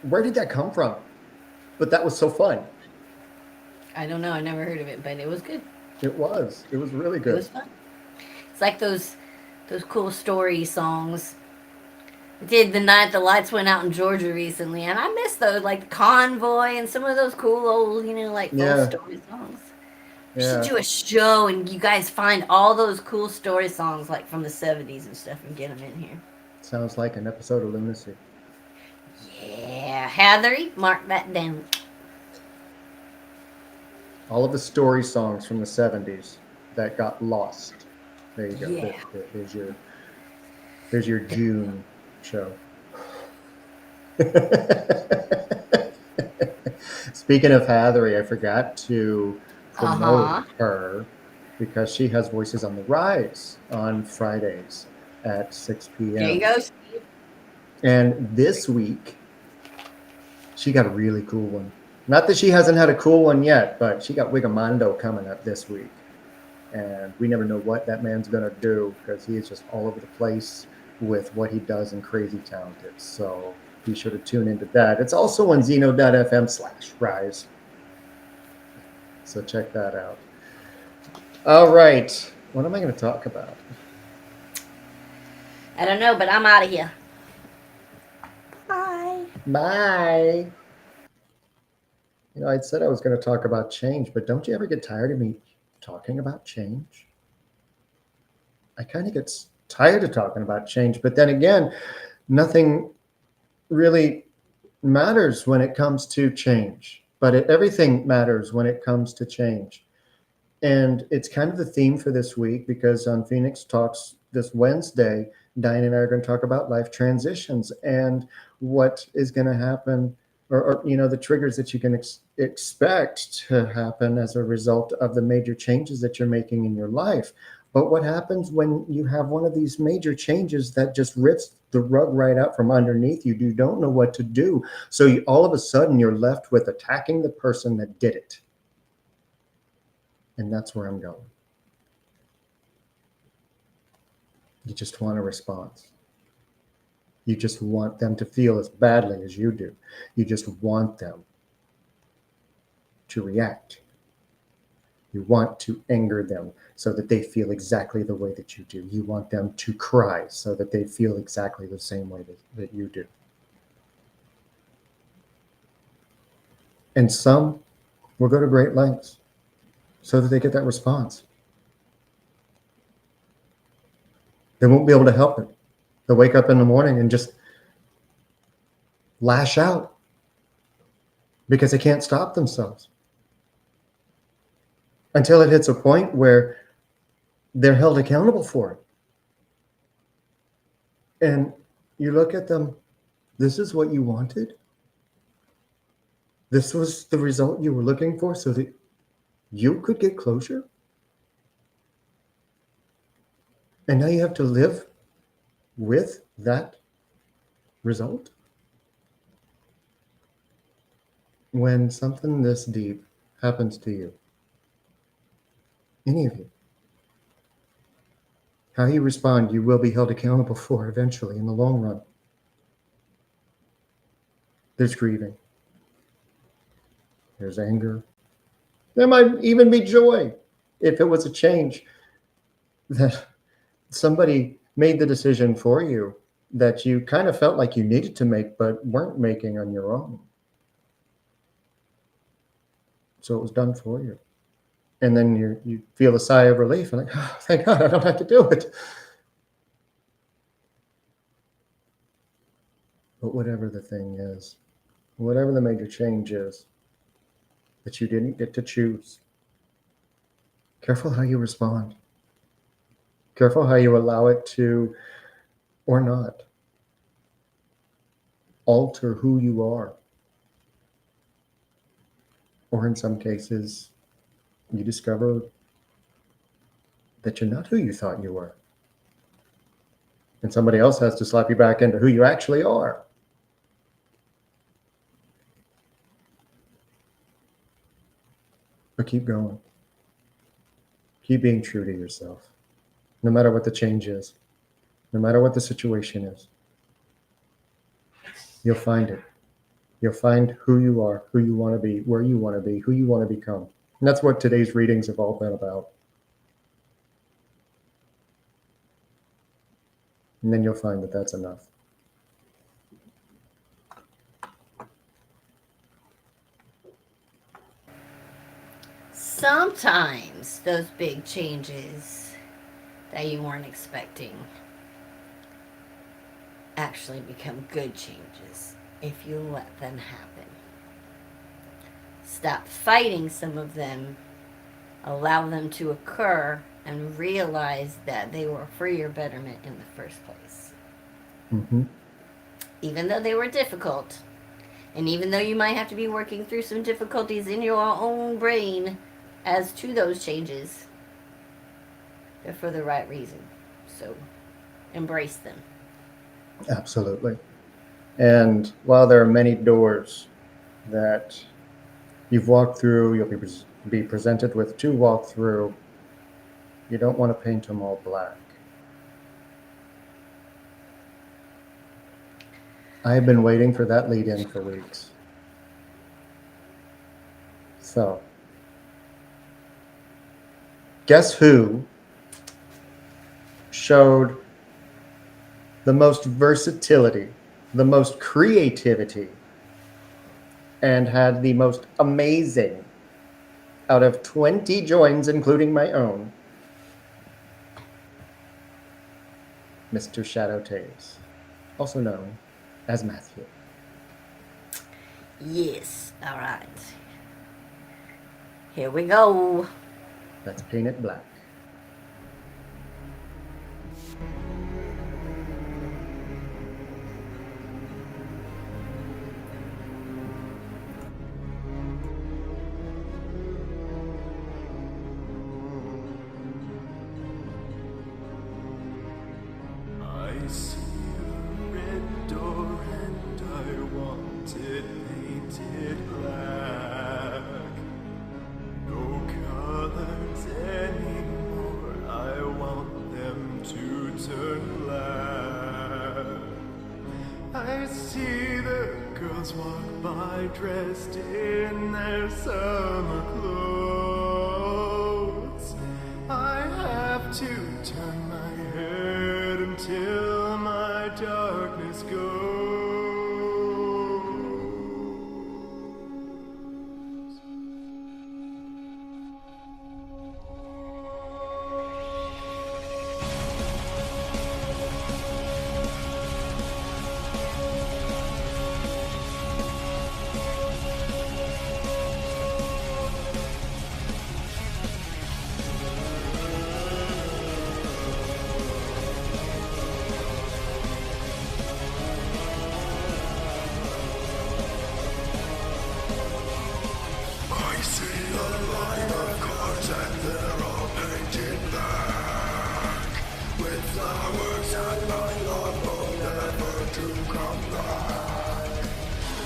C: where did that come from? But that was so fun.
B: I don't know. I never heard of it, but it was good.
C: It was. It was really
B: It
C: good.
B: was fun. It's like those cool story songs. I did The Night the Lights Went Out in Georgia recently, and I miss those, like Convoy and some of those cool old, like full
C: Yeah.
B: story songs. We
C: Yeah.
B: should do a show and you guys find all those cool story songs like from the 70s and stuff and get them in here.
C: Sounds like an episode of Lunacy.
B: Yeah, Heather, mark that down.
C: All of the story songs from the 70s that got lost. There you go.
B: Yeah.
C: There's your June show. Speaking of Heather, I forgot to promote her because she has Voices on the Rise on Fridays at 6 p.m.
B: There you go, Steve.
C: And this week, she got a really cool one. Not that she hasn't had a cool one yet, but she got Wigamando coming up this week. And we never know what that man's going to do because he is just all over the place with what he does and crazy talented. So be sure to tune into that. It's also on Zeno.fm/rise. So check that out. All right. What am I going to talk about?
B: I don't know, but I'm out of here. Bye.
C: Bye. You know, I said I was going to talk about change, but don't you ever get tired of me talking about change? I kind of get tired of talking about change, but then again, nothing really matters when it comes to change, but everything matters when it comes to change. And it's kind of the theme for this week because on Phoenix Talks this Wednesday, Diane and I are going to talk about life transitions and what is going to happen or the triggers that you can expect to happen as a result of the major changes that you're making in your life. But what happens when you have one of these major changes that just rips the rug right out from underneath you? You don't know what to do. So all of a sudden you're left with attacking the person that did it. And that's where I'm going. You just want a response. You just want them to feel as badly as you do. You just want them to react. You want to anger them so that they feel exactly the way that you do. You want them to cry so that they feel exactly the same way that you do. And some will go to great lengths so that they get that response. They won't be able to help it. They'll wake up in the morning and just lash out because they can't stop themselves until it hits a point where they're held accountable for it. And you look at them, this is what you wanted? This was the result you were looking for so that you could get closure? And now you have to live with that result? When something this deep happens to you, any of you, how you respond, you will be held accountable for eventually in the long run. There's grieving. There's anger. There might even be joy if it was a change that somebody made the decision for you that you kind of felt like you needed to make but weren't making on your own. So it was done for you. And then you feel a sigh of relief and like, oh, thank God I don't have to do it. But whatever the thing is, whatever the major change is that you didn't get to choose, careful how you respond. Careful how you allow it to, or not, alter who you are. Or in some cases, you discover that you're not who you thought you were. And somebody else has to slap you back into who you actually are. But keep going. Keep being true to yourself, no matter what the change is, no matter what the situation is. You'll find it. You'll find who you are, who you want to be, where you want to be, who you want to become. And that's what today's readings have all been about. And then you'll find that that's enough.
B: Sometimes those big changes that you weren't expecting actually become good changes if you let them happen. Stop fighting some of them, allow them to occur, and realize that they were for your betterment in the first place.
C: Mm-hmm.
B: Even though they were difficult, and even though you might have to be working through some difficulties in your own brain as to those changes, they're for the right reason. So embrace them.
C: Absolutely. And while there are many doors that you've walked through, you'll be presented with to walk through, you don't want to paint them all black. I've been waiting for that lead in for weeks. So, guess who showed the most versatility, the most creativity, and had the most amazing, out of 20 joins, including my own, Mr. Shadow Taves, also known as Matthew.
B: Yes, all right. Here we go.
C: Let's paint it black.
I: I see a red door and I want it painted black. No colors anymore, I want them to turn black. I see the girls walk by dressed in their summer clothes. I have to turn my head until my darkness goes.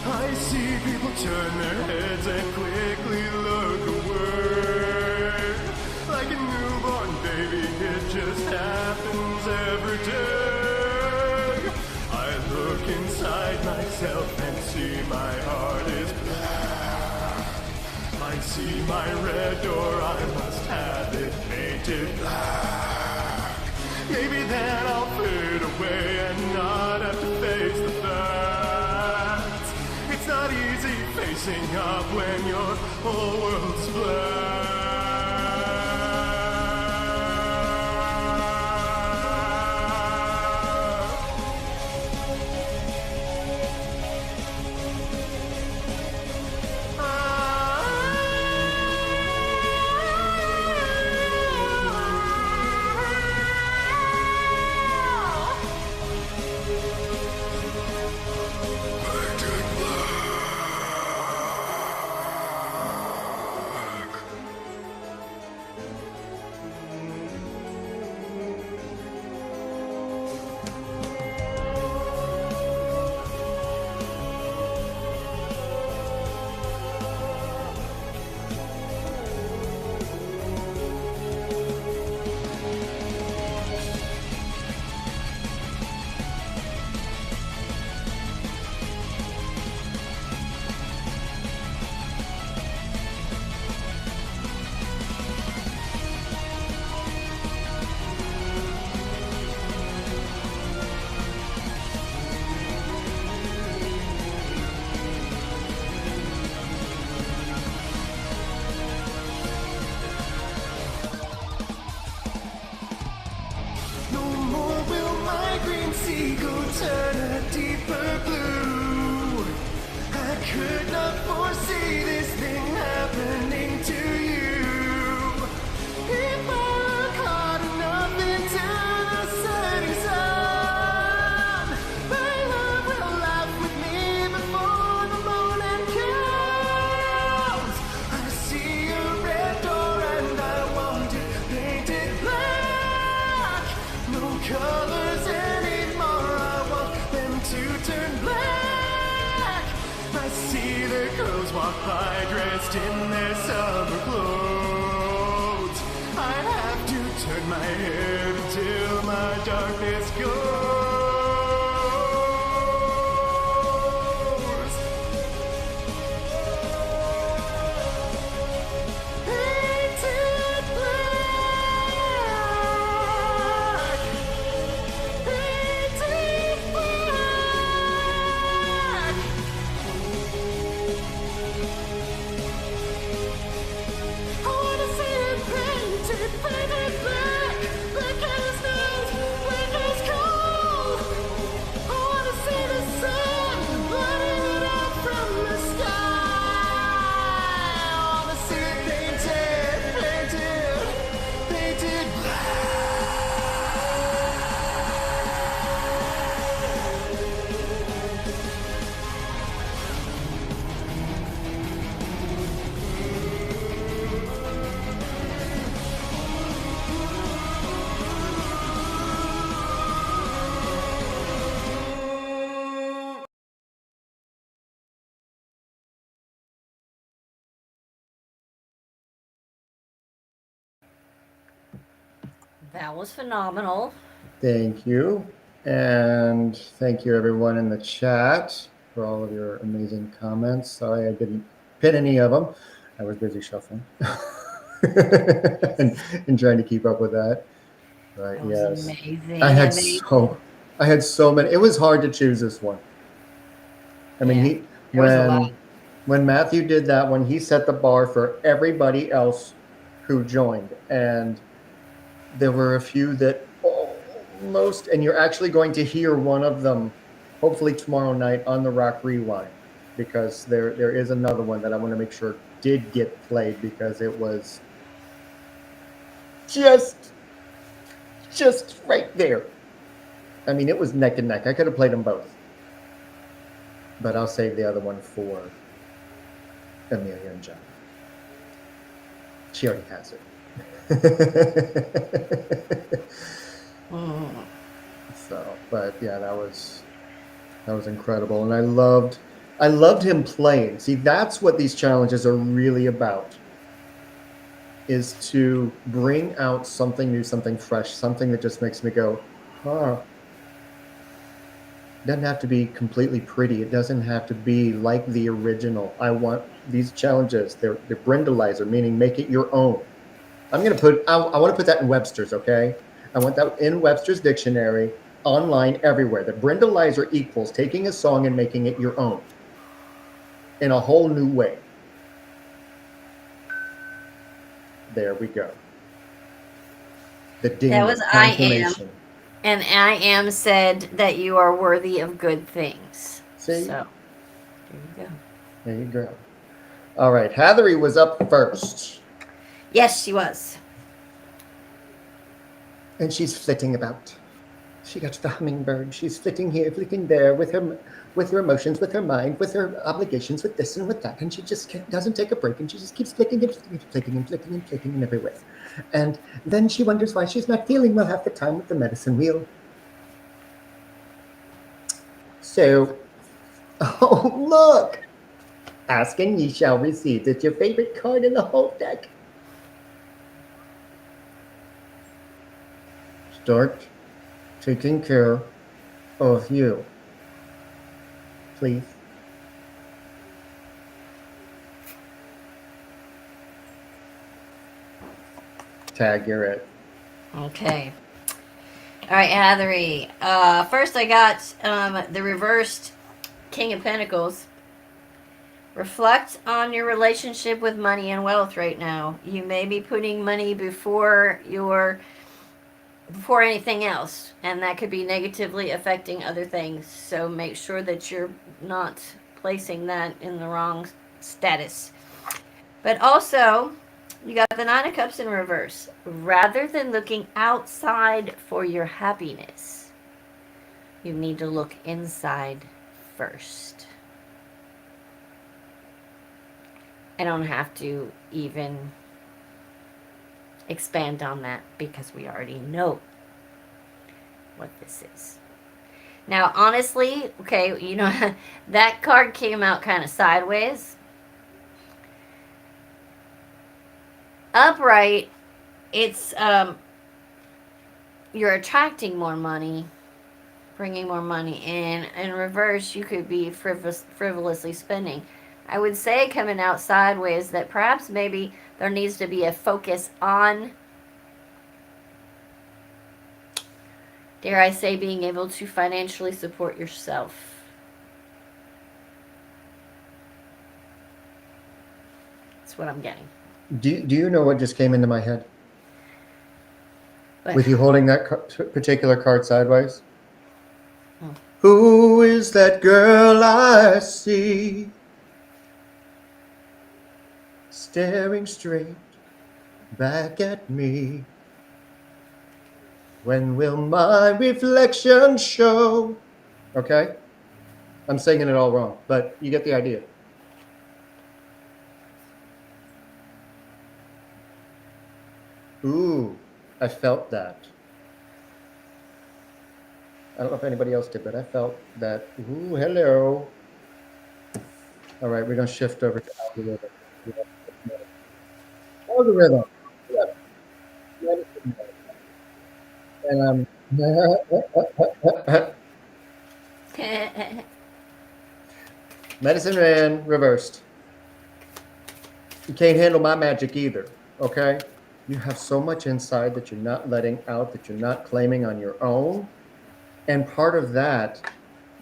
I: I see people turn their heads and quickly look away. Like a newborn baby, it just happens every day. I look inside myself and see my heart is black. I see my red door, I must have it painted black. Maybe then I'll fade away and not have to face the facts. It's not easy facing up when your whole world's black. No more will my green seagull turn a deeper blue. I could not foresee this thing happening to you. If I look hard enough into the setting sun, my love will laugh with me before the morning comes. I see a red door and I want it painted black. No colors anymore, I want them to turn black. I see the girls walk by dressed in their summer clothes. I have to turn my head until my darkness goes. Painted black. Painted black. I wanna see it painted, painted black. Black as night, black as coal. I wanna see the sun lighting it up from the sky. I wanna see it painted, painted, painted black.
B: That was phenomenal.
C: Thank you. And thank you, everyone in the chat, for all of your amazing comments. Sorry I didn't pin any of them. I was busy shuffling and trying to keep up with that. But
B: That was
C: yes,
B: amazing.
C: I had
B: amazing.
C: I had so many. It was hard to choose this one. I mean,
B: Yeah, there was a lot.
C: when Matthew did that one, he set the bar for everybody else who joined, and there were a few that almost, and you're actually going to hear one of them hopefully tomorrow night on the Rock Rewind, because there is another one that I want to make sure did get played, because it was just right there. I mean, it was neck and neck. I could have played them both, but I'll save the other one for Amelia and John. She already has it. But yeah, that was incredible, and I loved him playing. See, that's what these challenges are really about, is to bring out something new, something fresh, something that just makes me go, huh. It doesn't have to be completely pretty. It doesn't have to be like the original. I want these challenges. They're Brindleizer, meaning make it your own. I want to put that in Webster's, okay? I want that in Webster's dictionary, online, everywhere. The Brindleizer equals taking a song and making it your own in a whole new way. There we go. The ding,
B: That was I am.
C: confirmation.
B: And I am said that you are worthy of good things.
C: See?
B: So, there you go.
C: There you go. All right, Hathery was up first.
B: Yes, she was.
C: And she's flitting about. She got the hummingbird. She's flitting here, flitting there, with her emotions, with her mind, with her obligations, with this and with that, and she just doesn't take a break, and she just keeps flicking and flicking and flicking and flicking and flicking in every way. And then she wonders why she's not feeling well half the time with the medicine wheel. So, oh look! Ask and ye shall receive. It's your favorite card in the whole deck. Start taking care of you. Please. Tag, you're it.
B: Okay. All right, Hathery. First, I got the reversed King of Pentacles. Reflect on your relationship with money and wealth right now. You may be putting money before anything else, and that could be negatively affecting other things. So make sure that you're not placing that in the wrong status. But also, you got the Nine of Cups in reverse. Rather than looking outside for your happiness, you need to look inside first. I don't have to even expand on that because we already know what this is. Now, honestly, okay, you know, that card came out kind of sideways. Upright, it's you're attracting more money, bringing more money in. In reverse, you could be frivolously spending. I would say coming out sideways that perhaps maybe there needs to be a focus on, dare I say, being able to financially support yourself. That's what I'm getting.
C: Do you know what just came into my head?
B: But,
C: With you holding that particular card sideways?
B: Oh.
C: Who is that girl I see? Staring straight back at me. When will my reflection show? Okay? I'm singing it all wrong, but you get the idea. Ooh, I felt that. I don't know if anybody else did, but I felt that. Ooh, hello. All right, we're going to shift over to algorithm. Algorithm. Yep. And Medicine Man reversed. You can't handle my magic either, okay? You have so much inside that you're not letting out, that you're not claiming on your own. And part of that,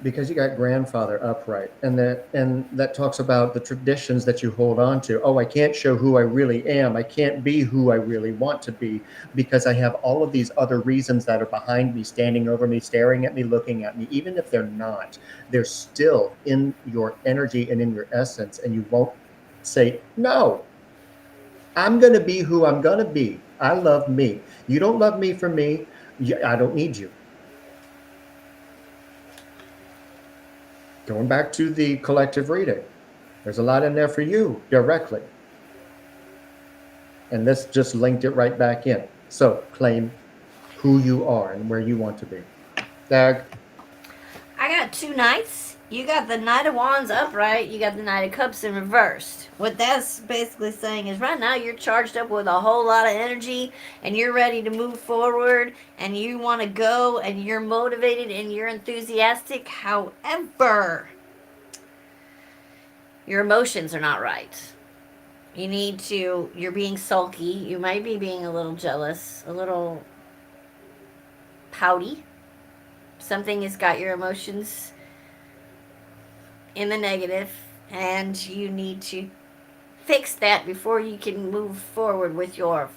C: because you got grandfather upright, and that talks about the traditions that you hold on to. Oh, I can't show who I really am. I can't be who I really want to be because I have all of these other reasons that are behind me, standing over me, staring at me, looking at me. Even if they're not, they're still in your energy and in your essence, and you won't say, no, I'm going to be who I'm going to be. I love me. You don't love me for me. I don't need you. Going back to the collective reading, there's a lot in there for you directly. And this just linked it right back in. So claim who you are and where you want to be. Dag.
B: I got 2 knights. You got the Knight of Wands upright. You got the Knight of Cups in reversed. What that's basically saying is right now you're charged up with a whole lot of energy and you're ready to move forward and you want to go and you're motivated and you're enthusiastic. However, your emotions are not right. You're being sulky. You might be being a little jealous, a little pouty. Something has got your emotions in the negative, and you need to fix that before you can move forward with your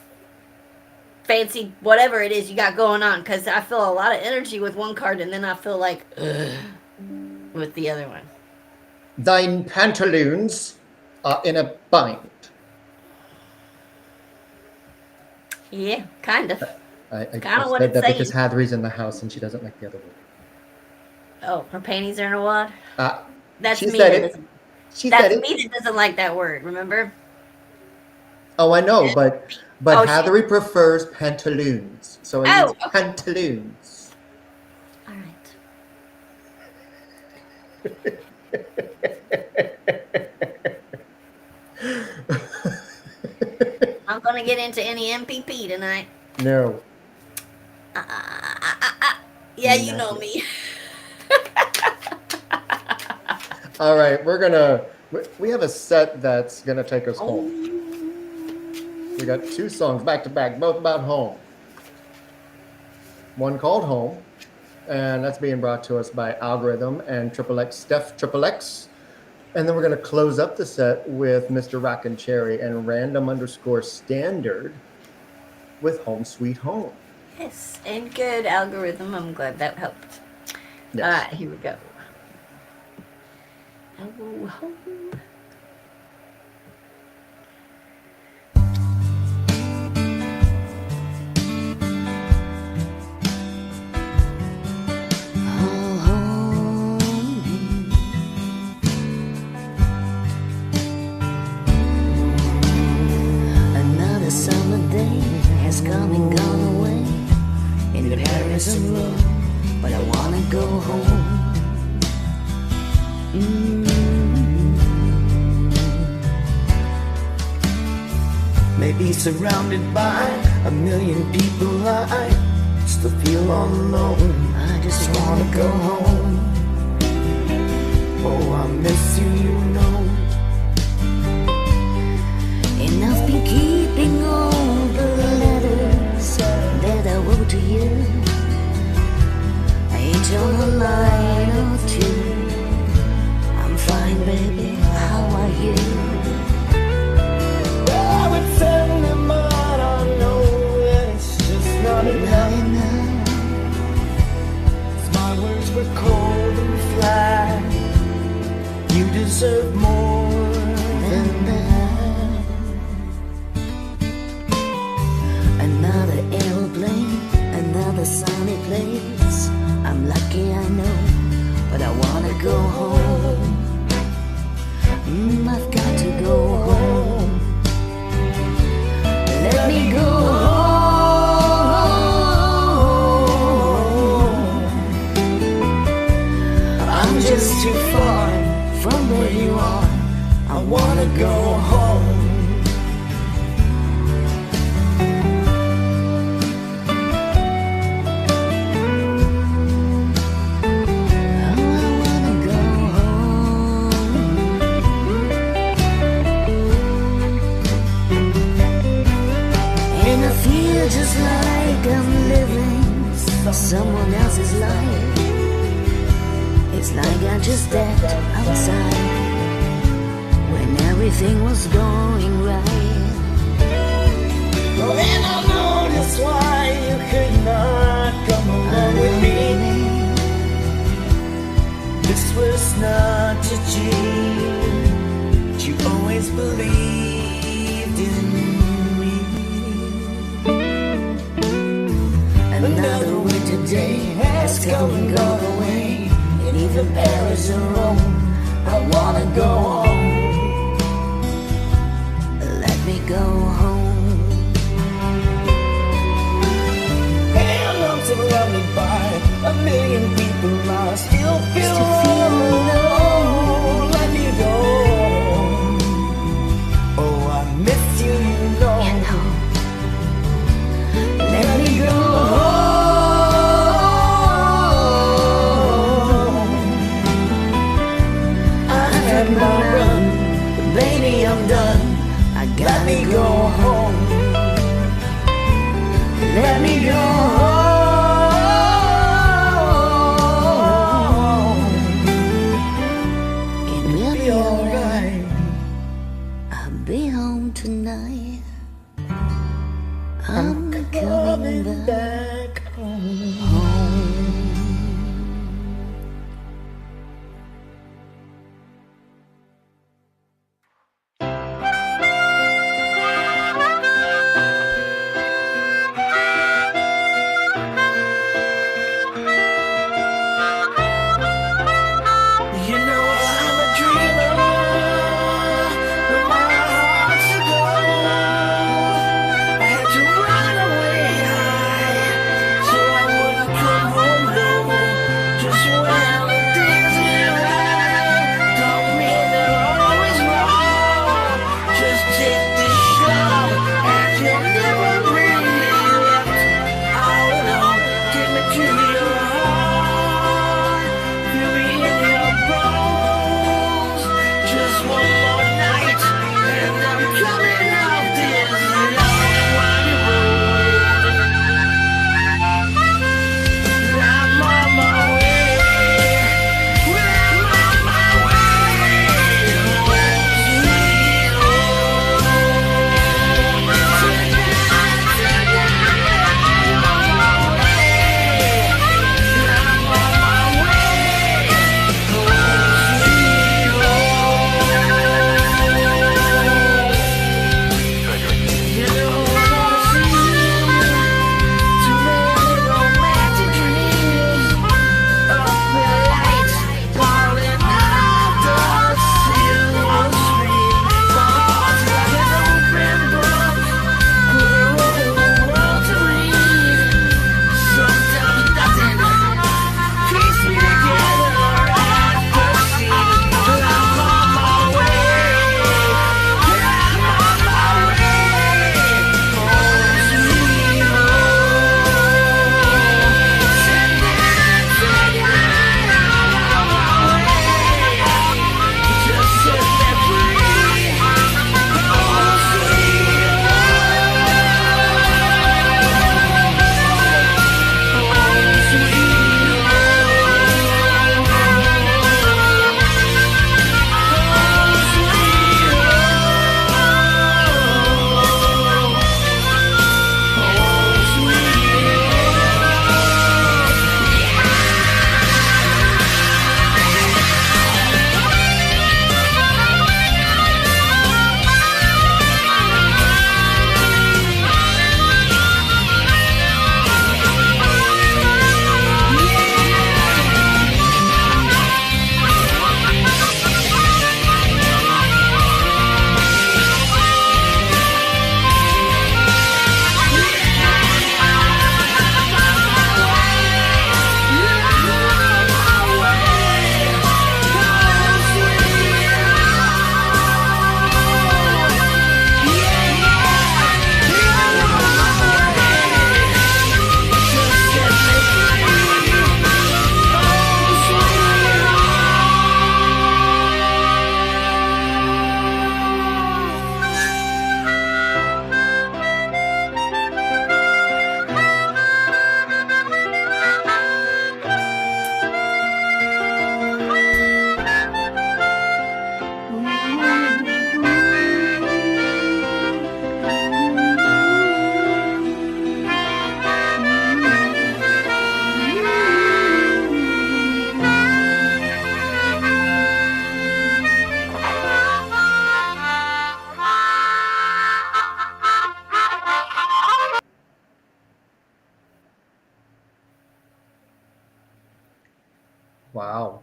B: fancy whatever it is you got going on. Because I feel a lot of energy with one card, and then I feel like with the other one.
C: Thine pantaloons are in a bind.
B: Yeah, kind of.
C: I
B: Kinda what
C: said
B: it's
C: that because
B: saying.
C: Hadri's in the house and she doesn't like the other word.
B: Oh, her panties are in a wad? That's
C: She
B: me.
C: said
B: That
C: it.
B: doesn't,
C: She
B: that's
C: said it.
B: me that doesn't like that word, remember?
C: Oh, I know, but
B: Oh,
C: Hadri prefers pantaloons, so it
B: Oh,
C: means
B: okay.
C: pantaloons.
B: All right. I'm going to get into any MPP tonight.
C: No.
B: Yeah, you know me.
C: All right, we have a set that's gonna take us home. We got 2 songs back to back, both about home. One called Home, and that's being brought to us by Algorithm and Steph Triple X. And then we're gonna close up the set with Mr. Rockin' Cherry and Random_Standard with Home Sweet Home.
B: Yes, and good algorithm. I'm glad that helped.
C: Yes.
B: All right, here we go. Oh, home.
F: Another summer day has come and gone away in Paris and Rome, but I wanna go home. Maybe surrounded by a million people, I still feel all alone. I just wanna go home. Oh, I miss you, you know. And I've been keeping all the letters that I wrote to you. I ain't on a line or 2. I'm fine, baby, how are you?
I: I would send them, but I know that it's just not enough. 'Cause my words were cold and flat. You deserve more than that.
F: Another aeroplane, another sunny place. I'm lucky, I know, but I wanna go home. I've got to go home. Let me go home. I'm just too far from where you are. I wanna go home. Just like I'm living someone else's life. It's like I just stepped outside when everything was going right.
I: Oh, and I know that's why you could not come along with me. This was not a dream. You always believed in me.
F: Another winter day has come and gone away. And even Paris or Rome, I wanna go home. Let me go home.
I: And I'm so
F: surrounded by a million people, I still feel alone. Let me go. Oh, I miss you, you know. Let me go home. I had my run, but baby, I'm done. I got me go home. Let me go home. It will be alright. I'll be home tonight. I'm coming back home.
E: You know I'm a dreamer, but my heart's a gold. I had to run away high, so I wouldn't come home low. Just when the things get right, don't mean they're always wrong. Just take this shot, and you'll never be left all alone. Take me to your heart, feel me in your bones. Just one more night, and I'm coming off this long winding road. I'm on my way. Well, I'm on my way. Sweet home. Tonight, I'm on my way. I'm on my way. Sweet home. You know I wanna see too many romantic dreams of the lights falling out the silver screen. My heart's like an open book, with a whole world to read. Sometimes nothing keeps me together at the scene. But I'm on my way. I'm on my way. Home, sweet home. Tonight, I'm on my way. Just set me free. Home, sweet home.
C: Wow.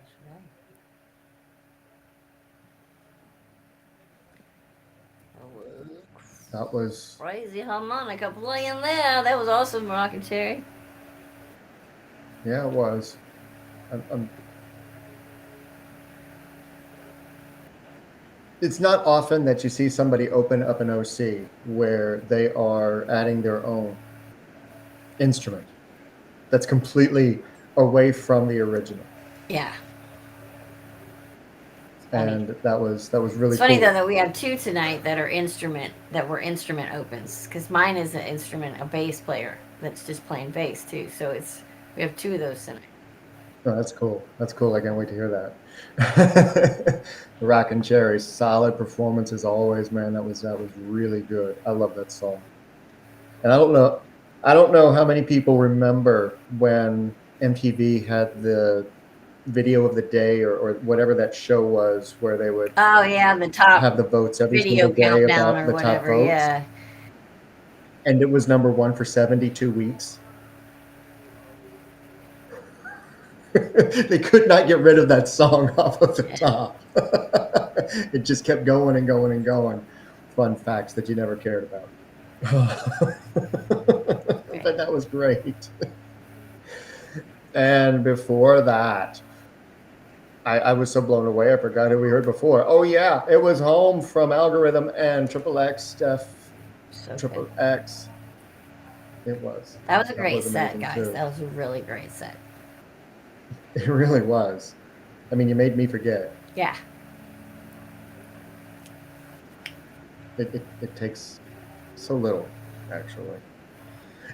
C: That was
B: Crazy harmonica playing there. That was awesome, Rockin' Cherry.
C: Yeah, it was. I'm, it's not often that you see somebody open up an OC where they are adding their own instrument that's completely away from the original,
B: Yeah. Funny.
C: and that was really
B: It's funny
C: cool.
B: though that we have two tonight that were instrument opens because mine is an instrument, a bass player that's just playing bass too. So we have two of those tonight.
C: Oh, that's cool. That's cool. I can't wait to hear that. Rock and Cherry, solid performance as always, man. That was really good. I love that song. And I don't know how many people remember when MTV had the video of the day or whatever that show was where they would
B: Oh yeah, the top
C: have the votes every
B: video
C: single day
B: countdown
C: about
B: or
C: the top
B: whatever.
C: votes.
B: Yeah.
C: And it was number one for 72 weeks. They could not get rid of that song off of the top. It just kept going and going and going. Fun facts that you never cared about. But that was great. And before that, I was so blown away. I forgot who we heard before. Oh yeah, it was Home from Algorithm and Triple X Steph.
B: So
C: Triple
B: good.
C: X. It was.
B: That was a great
C: was
B: set,
C: amazing,
B: guys.
C: too.
B: That was a really great set.
C: It really was. I mean, you made me forget.
B: Yeah.
C: It takes so little, actually.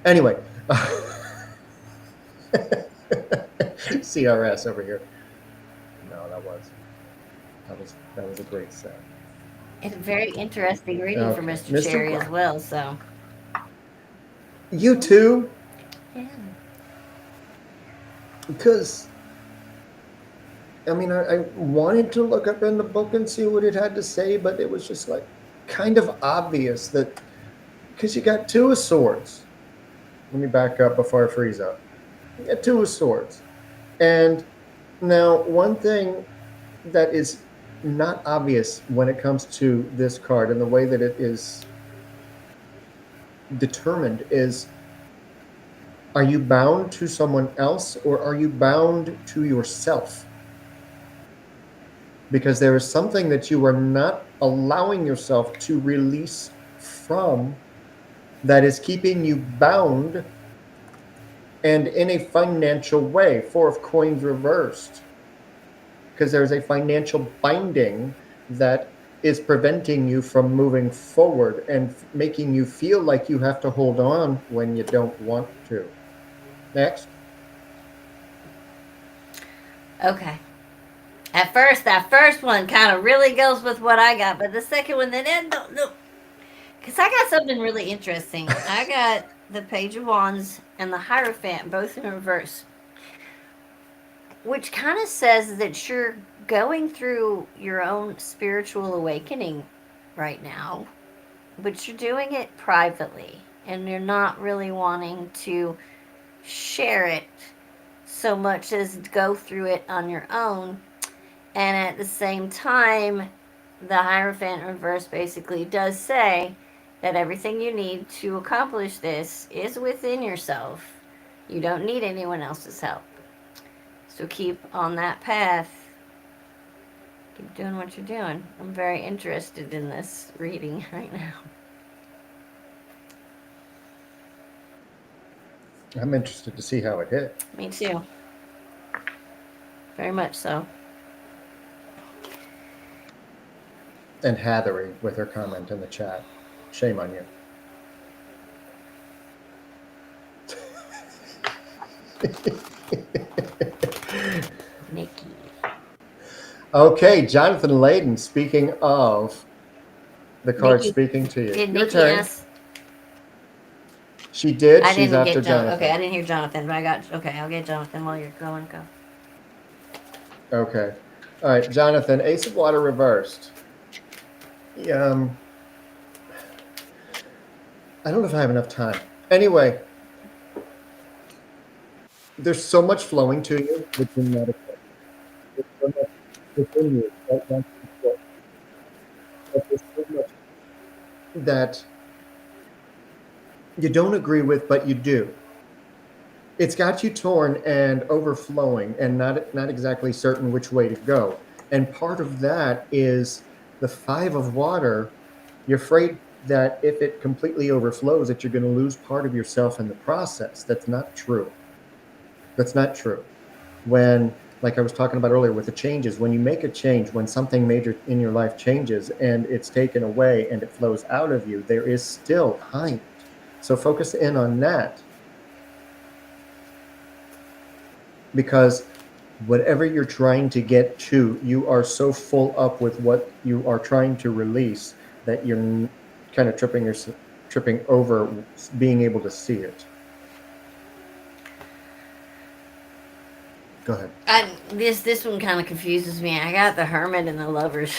C: Anyway, CRS over here. No, that was a great set.
B: It's a very interesting reading for
C: Okay.
B: Mr. Cherry as well, so.
C: You too,
B: Yeah.
C: because I mean, I wanted to look up in the book and see what it had to say, but it was just like kind of obvious that because you got two of swords. Let me back up before I freeze up. You got two of swords, and now one thing that is not obvious when it comes to this card and the way that it is determined is, are you bound to someone else or are you bound to yourself? Because there is something that you are not allowing yourself to release from that is keeping you bound, and in a financial way. Four of Coins reversed, because there's a financial binding that is preventing you from moving forward and making you feel like you have to hold on when you don't want to. Next.
B: Okay. At first, that first one kind of really goes with what I got, but the second one, then no. Because I got something really interesting. I got the Page of Wands and the Hierophant, both in reverse, which kind of says that you're going through your own spiritual awakening right now, but you're doing it privately, and you're not really wanting to share it so much as go through it on your own. And at the same time, the Hierophant reverse basically does say that everything you need to accomplish this is within yourself. You don't need anyone else's help. So keep on that path. Keep doing what you're doing. I'm very interested in this reading right now.
C: I'm interested to see how it hit.
B: Me too. Very much so.
C: And Hathery with her comment in the chat. Shame on you.
B: Nikki.
C: Okay, Jonathan Layden, speaking of the card
B: Nikki,
C: speaking to you.
B: did
C: Your
B: Nikki
C: turn.
B: ask?
C: She did.
B: I
C: She's
B: didn't
C: after
B: get
C: Jonathan.
B: Okay, I didn't hear Jonathan, but I got. Okay, I'll get Jonathan while you're going. Go.
C: Okay. All right, Jonathan, Ace of Water reversed. I don't know if I have enough time. Anyway, there's so much flowing to you within that equation. There's so much within you that wants to flow. But there's so much that you don't agree with, but you do. it's got you torn and overflowing and not exactly certain which way to go. And part of that is the 5 of water. You're afraid that if it completely overflows, that you're going to lose part of yourself in the process. That's not true. That's not true. When, like I was talking about earlier with the changes, when you make a change, when something major in your life changes and it's taken away and it flows out of you, there is still behind it. So focus in on that. Because whatever you're trying to get to, you are so full up with what you are trying to release that you're kind of tripping over being able to see it. Go ahead.
B: This one kind of confuses me. I got the Hermit and the Lovers.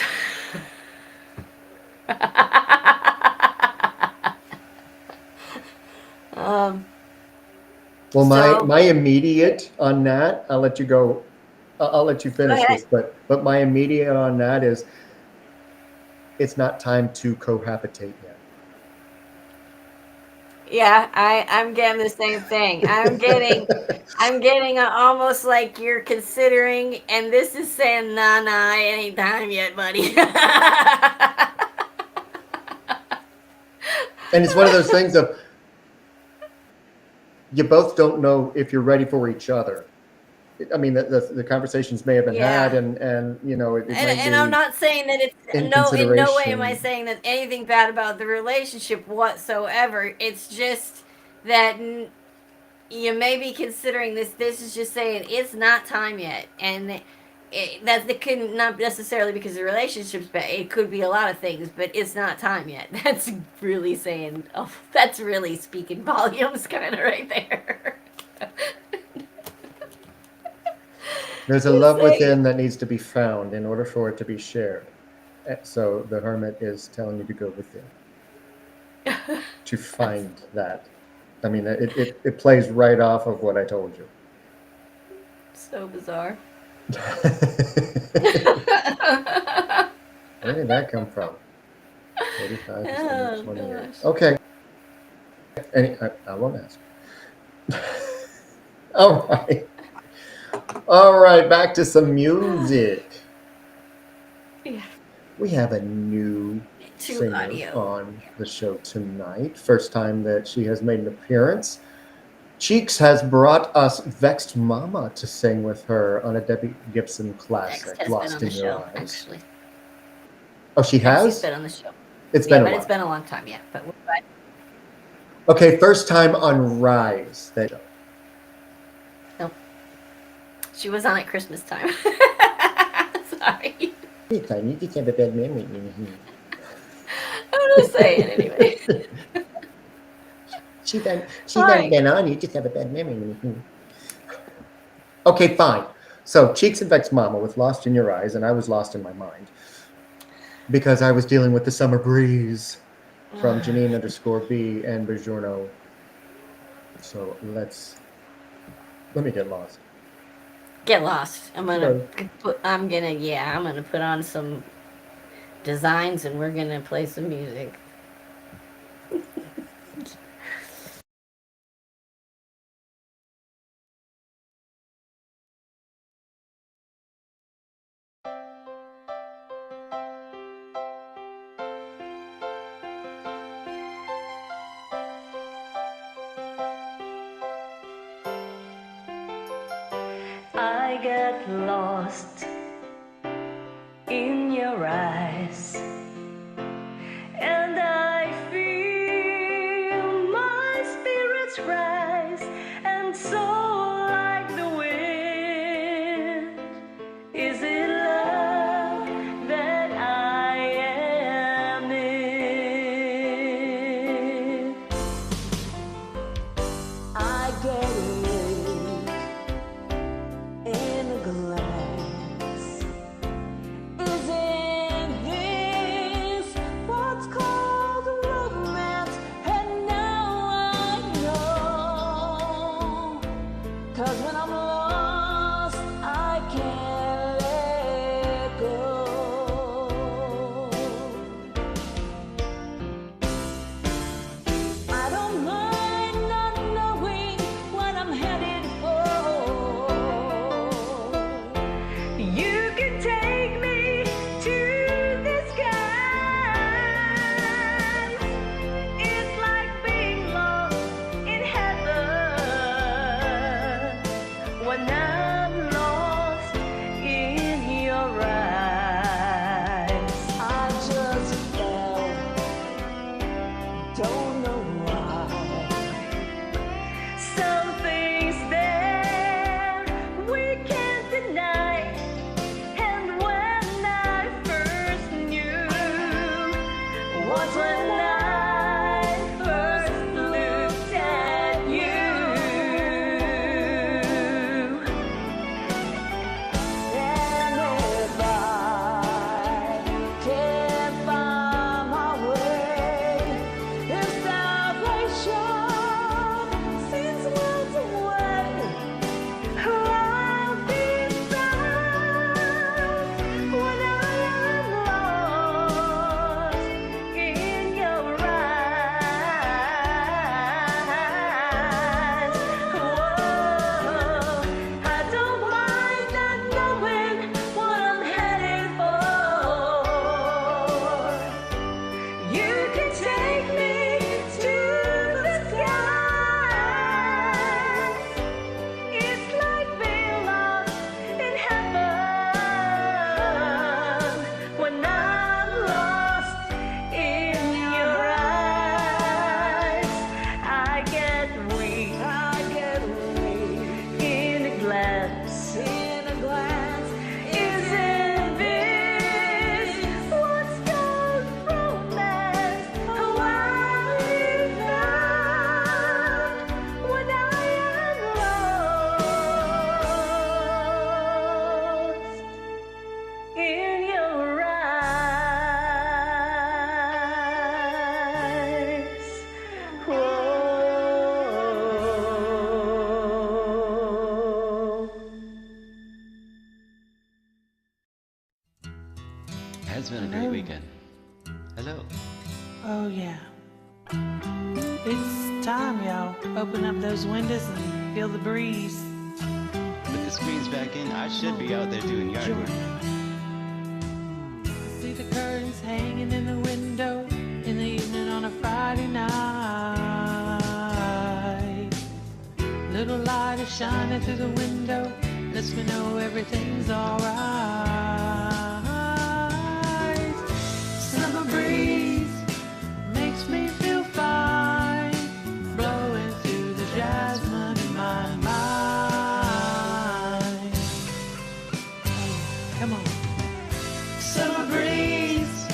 C: Well,
B: So-
C: my immediate on that, I'll let you go. I'll let you finish
B: ahead.
C: this, but my immediate on that is it's not time to cohabitate yet.
B: Yeah, I'm getting the same thing. I'm getting almost like you're considering, and this is saying, nah, it ain't time yet, buddy.
C: And it's one of those things of you both don't know if you're ready for each other. I mean, the conversations may have been had, and you know, it might
B: And
C: be
B: I'm not saying that it's
C: in
B: in no way am I
C: consideration.
B: saying that anything bad about the relationship whatsoever. It's just that you may be considering this. This is just saying it's not time yet, and that could not necessarily because the relationship's bad. It could be a lot of things, but it's not time yet. That's really saying. Oh, that's really speaking volumes, kind of right there.
C: There's a love within that needs to be found in order for it to be shared. So the Hermit is telling you to go within to find that. I mean, it plays right off of what I told you.
B: So bizarre.
C: Where did that come from? 45 is under
B: Oh,
C: 20 years.
B: gosh.
C: Okay. I won't ask. All right. All right, back to some music.
B: Yeah.
C: We have a new singer
B: audio.
C: on the show tonight. First time that she has made an appearance. Cheeks has brought us Vexed Mama to sing with her on a Debbie Gibson
B: Next
C: classic,
B: has
C: Lost
B: been on
C: in
B: the
C: Your
B: show,
C: Eyes.
B: actually.
C: Oh, she
B: She's
C: has?
B: been on the show.
C: It's been a while.
B: It's been a long time, yeah. But we're fine.
C: Okay, first time on Rise.
B: Nope. She was on at Christmas time. Sorry.
C: It's fine. You just have a bad memory.
B: I'm just saying anyway.
C: She's
B: Fine.
C: been on. You just have a bad memory. Okay, fine. So Cheeks and Vexed Mama with Lost in Your Eyes, and I was lost in my mind because I was dealing with the summer breeze from Janine_B and Buongiorno. So let me get lost.
B: Get lost. I'm gonna put on some designs and we're gonna play some music.
H: I get lost in your eyes, and I feel my spirits rise, and so like the wind. Is it love that I am in? I get it in a glance. Isn't this what's called romance? And now I know. 'Cause when I'm lost, I can't let go. I don't mind not knowing what I'm headed slept in a glass is envious. What's called romance? Oh, I found when I am lost in your eyes. Whoa.
J: Has been a great weekend. Hello.
K: Oh, yeah. It's time, y'all. Open up those windows and feel the breeze.
J: With the screens back in, I should be out there doing yard work.
K: See the curtains hanging in the window in the evening on a Friday night. Little light is shining through the window, lets me know everything's alright. Summer breeze makes me feel fine, blowing through the jasmine in my mind. Come on. Summer breeze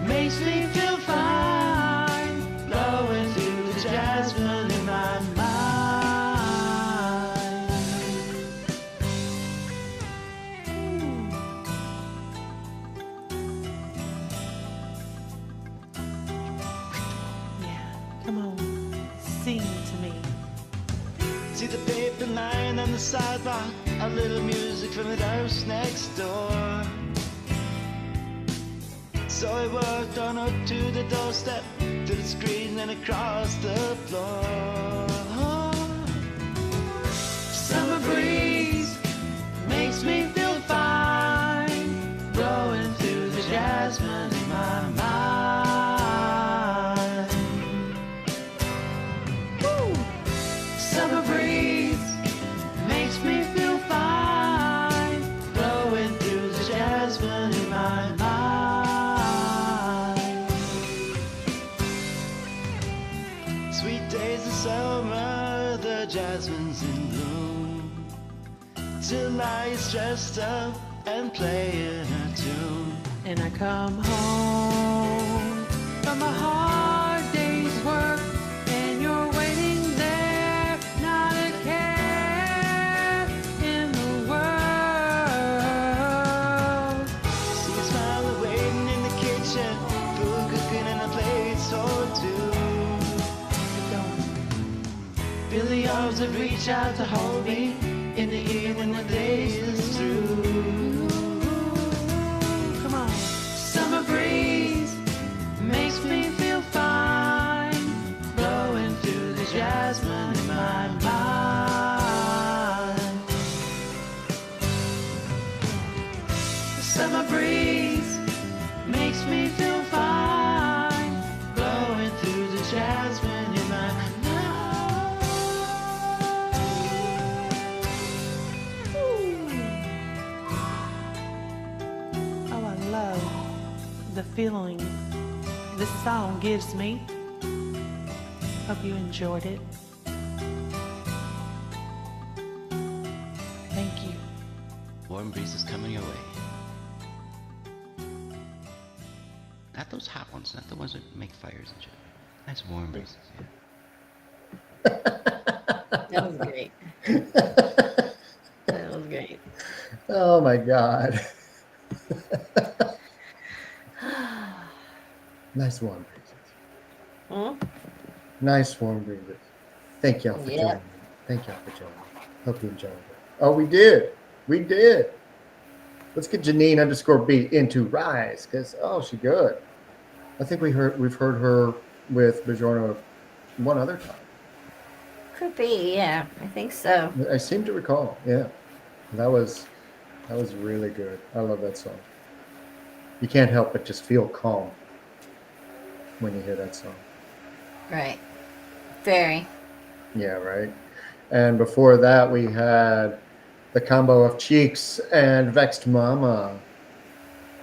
K: makes me feel fine, blowing through the jasmine in my mind. Yeah, come on, sing to me.
J: See the paper lying on the sidewalk, a little music from the house next door. So I walked on up to the doorstep, to the screen and across the floor.
K: Summer breeze makes me feel fine, blowing through the jasmine in my mind. Woo! Summer breeze makes me feel fine, blowing through the jasmine in my mind.
J: Sweet days of summer, the jasmine's in bloom. Till I is dressed up and playing a tune.
K: And I come home from a hard day's work, and you're waiting there, not a care in the world.
J: See you smile waiting in the kitchen, food cooking and a plate or two.
K: Feel the arms that reach out to hold me in the evening when the day is through. Come on. Summer breeze makes me feel fine, blowing through the jasmine in my mind. The summer breeze makes me feel fine, blowing through the jasmine in my mind. Oh, I love the feeling this song gives me. Hope you enjoyed it. Thank you.
J: Warm breezes coming your way. Not those hot ones, not the ones that make fires and shit. Nice warm breezes, yeah.
B: That was great. That was great.
C: Oh my God. Nice warm breezes.
B: Hmm?
C: Nice warm breezes. Thank y'all for
B: Yeah.
C: joining me. Thank y'all for joining me. Hope you enjoyed it. Oh, we did. We did. Let's get Janine_B into Rise, because she good. I think we've heard her with Bajorno one other time.
B: Could be, yeah. I think so.
C: I seem to recall. Yeah. That was really good. I love that song. You can't help but just feel calm when you hear that song.
B: Right. Very.
C: Yeah, right. And before that, we had the combo of Cheeks and Vexed Mama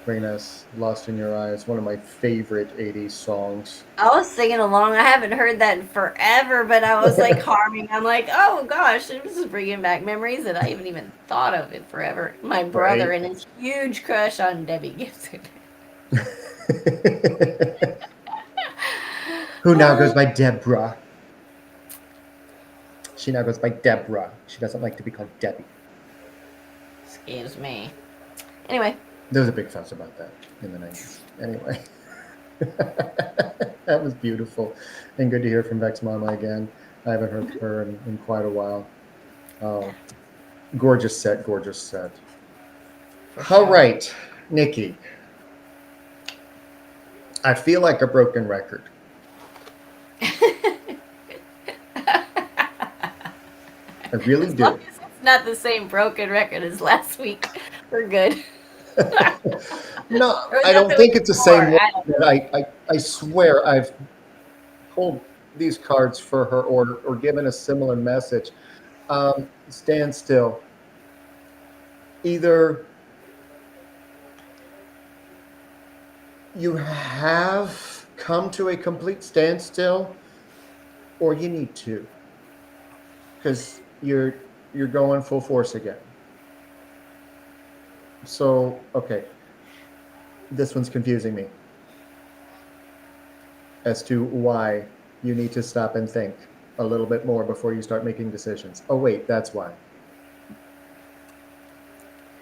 C: Raina's Lost in Your Eyes, one of my favorite 80s songs.
B: I was singing along. I haven't heard that in forever, but I was like harming. I'm like, oh gosh, this is bringing back memories that I haven't even thought of it forever. My brother
C: Right.
B: and his huge crush on Debbie Gibson.
C: Who now goes by Deborah. She now goes by Deborah. She doesn't like to be called Debbie.
B: Excuse me. Anyway.
C: There was a big fuss about that in the 90s. Anyway. That was beautiful. And good to hear from Vex Mama again. I haven't heard from her in quite a while. Oh, gorgeous set, gorgeous set. All right, Nikki. I feel like a broken record. I really do.
B: As long as it's not the same broken record as last week, we're good.
C: No, I don't think it's the same one. I swear I've pulled these cards for her or given a similar message. Stand still. Either you have come to a complete standstill or you need to, because you're going full force again. So, okay, this one's confusing me as to why you need to stop and think a little bit more before you start making decisions. Oh wait, that's why.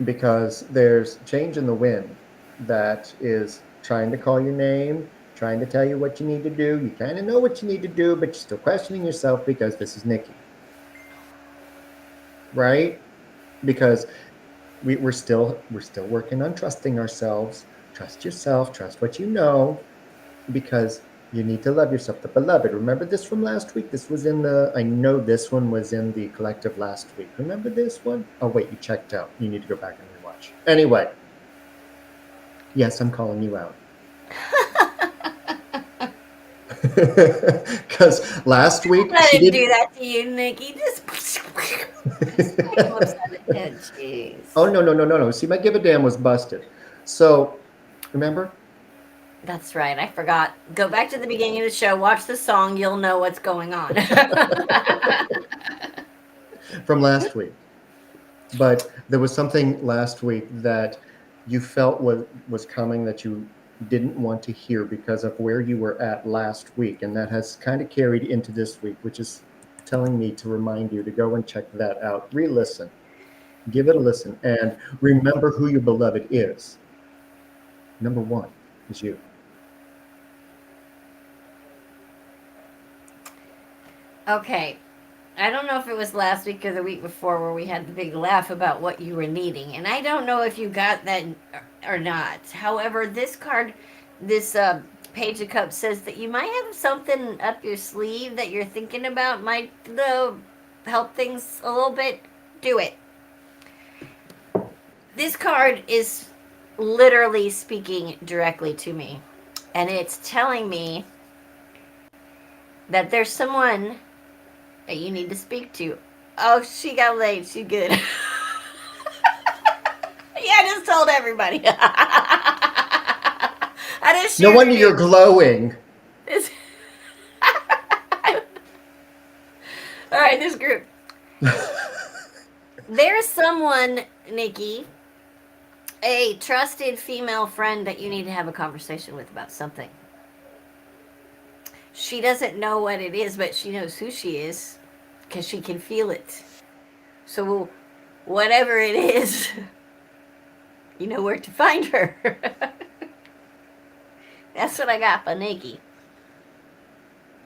C: Because there's change in the wind that is trying to call your name, trying to tell you what you need to do. You kind of know what you need to do, but you're still questioning yourself because this is Nikki. Right? Because we're still working on trusting ourselves. Trust yourself, trust what you know, because you need to love yourself. The beloved. Remember this from last week? This was in I know this one was in the collective last week. Remember this one? Oh wait, you checked out. You need to go back and rewatch. Anyway. Yes, I'm calling you out. Because last week
B: I didn't do that to you, Nikki. Just jeez.
C: Oh no. See, my give a damn was busted. So, remember?
B: That's right. I forgot. Go back to the beginning of the show. Watch the song. You'll know what's going on.
C: From last week. But there was something last week that you felt was coming that you didn't want to hear because of where you were at last week. And that has kind of carried into this week, which is telling me to remind you to go and check that out. Re-listen. Give it a listen. And remember who your beloved is. Number one is you.
B: Okay. I don't know if it was last week or the week before where we had the big laugh about what you were needing. And I don't know if you got that or not. However, this card, this Page of Cups says that you might have something up your sleeve that you're thinking about might help things a little bit. Do it. This card is literally speaking directly to me. And it's telling me that there's someone that you need to speak to. Oh, she got laid. She good. Yeah, I just told everybody. I just
C: no wonder you're glowing.
B: All right, this group. There's someone, Nikki, a trusted female friend that you need to have a conversation with about something. She doesn't know what it is, but she knows who she is because she can feel it. So whatever it is, you know where to find her. That's what I got for Nikki.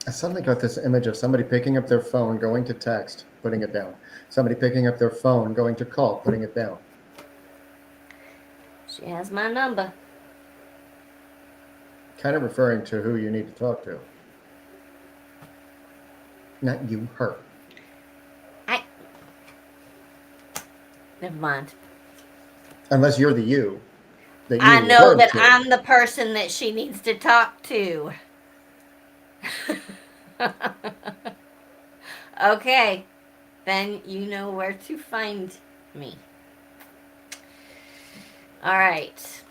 C: I suddenly got this image of somebody picking up their phone, going to text, putting it down. Somebody picking up their phone, going to call, putting it down.
B: She has my number.
C: Kind of referring to who you need to talk to. Not you, her.
B: Never mind.
C: Unless you're the you.
B: I know that I'm the person that she needs to talk to. Okay. Then you know where to find me. All right.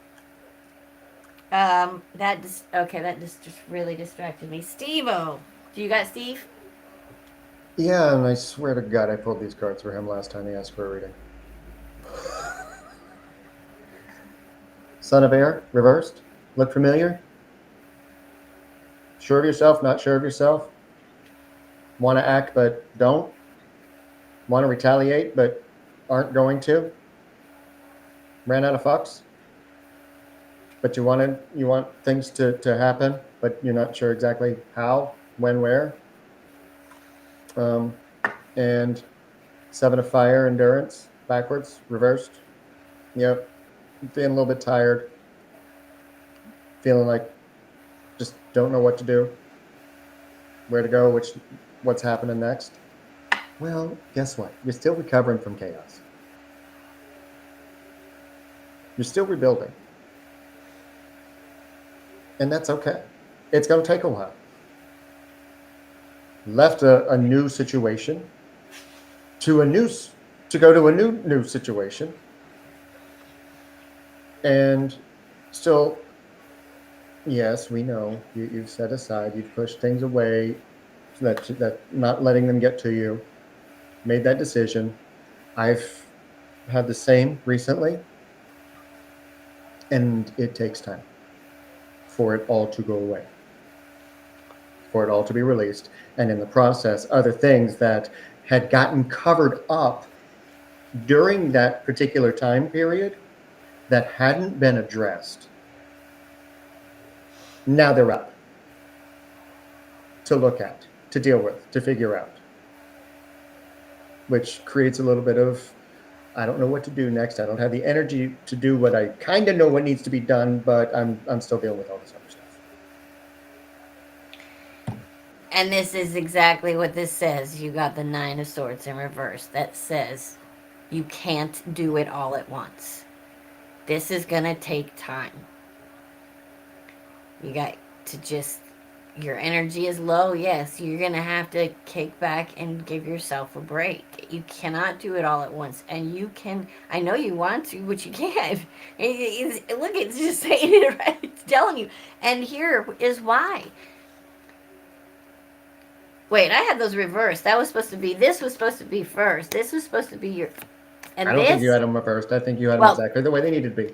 B: That just really distracted me. Steve-O. Do you got Steve?
C: Yeah, and I swear to God, I pulled these cards for him last time he asked for a reading. Son of Air, reversed. Look familiar? Sure of yourself, not sure of yourself? Want to act but don't? Want to retaliate but aren't going to? Ran out of fucks? But you want things to happen, but you're not sure exactly how, when, where. Um, and Seven of Fire, endurance, backwards, reversed. Yep, feeling a little bit tired. Feeling like just don't know what to do, where to go, what's happening next. Well, guess what? You're still recovering from chaos. You're still rebuilding. And that's okay. It's going to take a while. Left a new situation to go to a new situation, and still, yes, we know you've set aside, you've pushed things away, that not letting them get to you, made that decision. I've had the same recently, and it takes time for it all to go away, for it all to be released, and in the process, other things that had gotten covered up during that particular time period that hadn't been addressed, now they're up to look at, to deal with, to figure out, which creates a little bit of, I don't know what to do next. I don't have the energy to do what I kind of know what needs to be done, but I'm still dealing with all this other stuff.
B: And this is exactly what this says. You got the Nine of Swords in reverse. That says you can't do it all at once. This is going to take time. You got to just, your energy is low. Yes, you're going to have to kick back and give yourself a break. You cannot do it all at once. And you can, I know you want to, but you can't. Look, it's just saying it right. It's telling you. And here is why. Wait, I had those reversed. That was supposed to be, this was supposed to be first. This was supposed to be your, and
C: I don't think you had them reversed. I think you had them exactly the way they needed to be.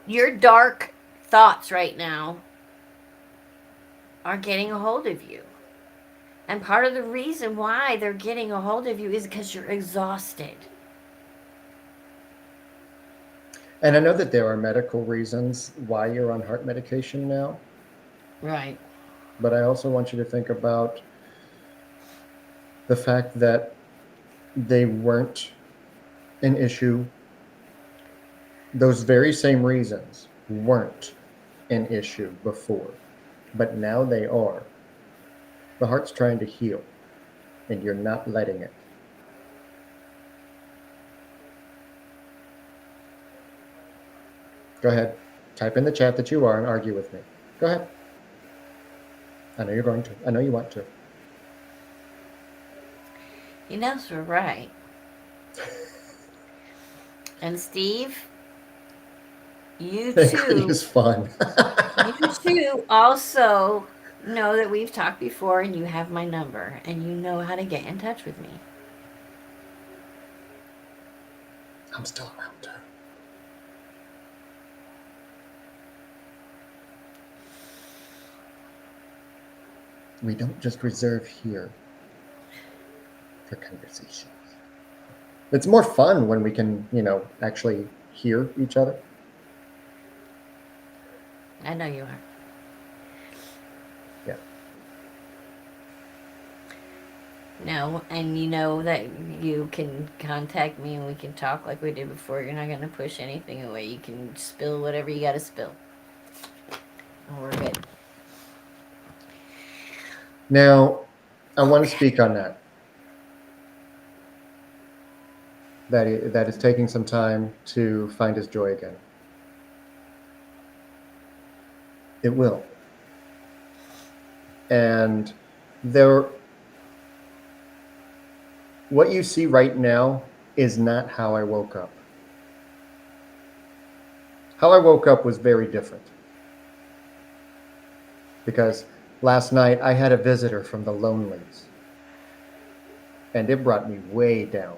B: Your dark thoughts right now are getting a hold of you. And part of the reason why they're getting a hold of you is because you're exhausted.
C: And I know that there are medical reasons why you're on heart medication now.
B: Right.
C: But I also want you to think about the fact that they weren't an issue. Those very same reasons weren't an issue before, but now they are. The heart's trying to heal, and you're not letting it. Go ahead. Type in the chat that you are and argue with me. Go ahead. I know you're going to. I know you want to.
B: You know, we're right. And Steve, you too.
C: It's fun.
B: You too also know that we've talked before and you have my number and you know how to get in touch with me.
C: I'm still around too. We don't just reserve here for conversations. It's more fun when we can, actually hear each other.
B: I know you are.
C: Yeah.
B: No, and you know that you can contact me and we can talk like we did before. You're not going to push anything away. You can spill whatever you got to spill. And we're good.
C: Now, I want to speak on that. That is taking some time to find his joy again. It will. And what you see right now is not how I woke up. How I woke up was very different. because last night I had a visitor from the Lonelies, and it brought me way down.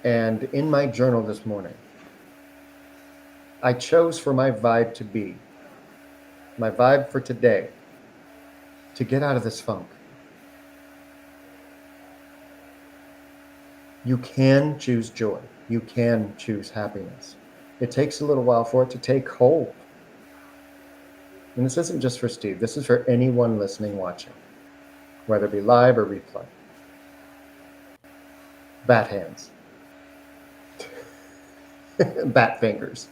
C: And in my journal this morning, I chose for my vibe to be, my vibe for today, to get out of this funk. You can choose joy. You can choose happiness. It takes a little while for it to take hold. And this isn't just for Steve. This is for anyone listening, watching, whether it be live or replay. Bat hands. Bat fingers.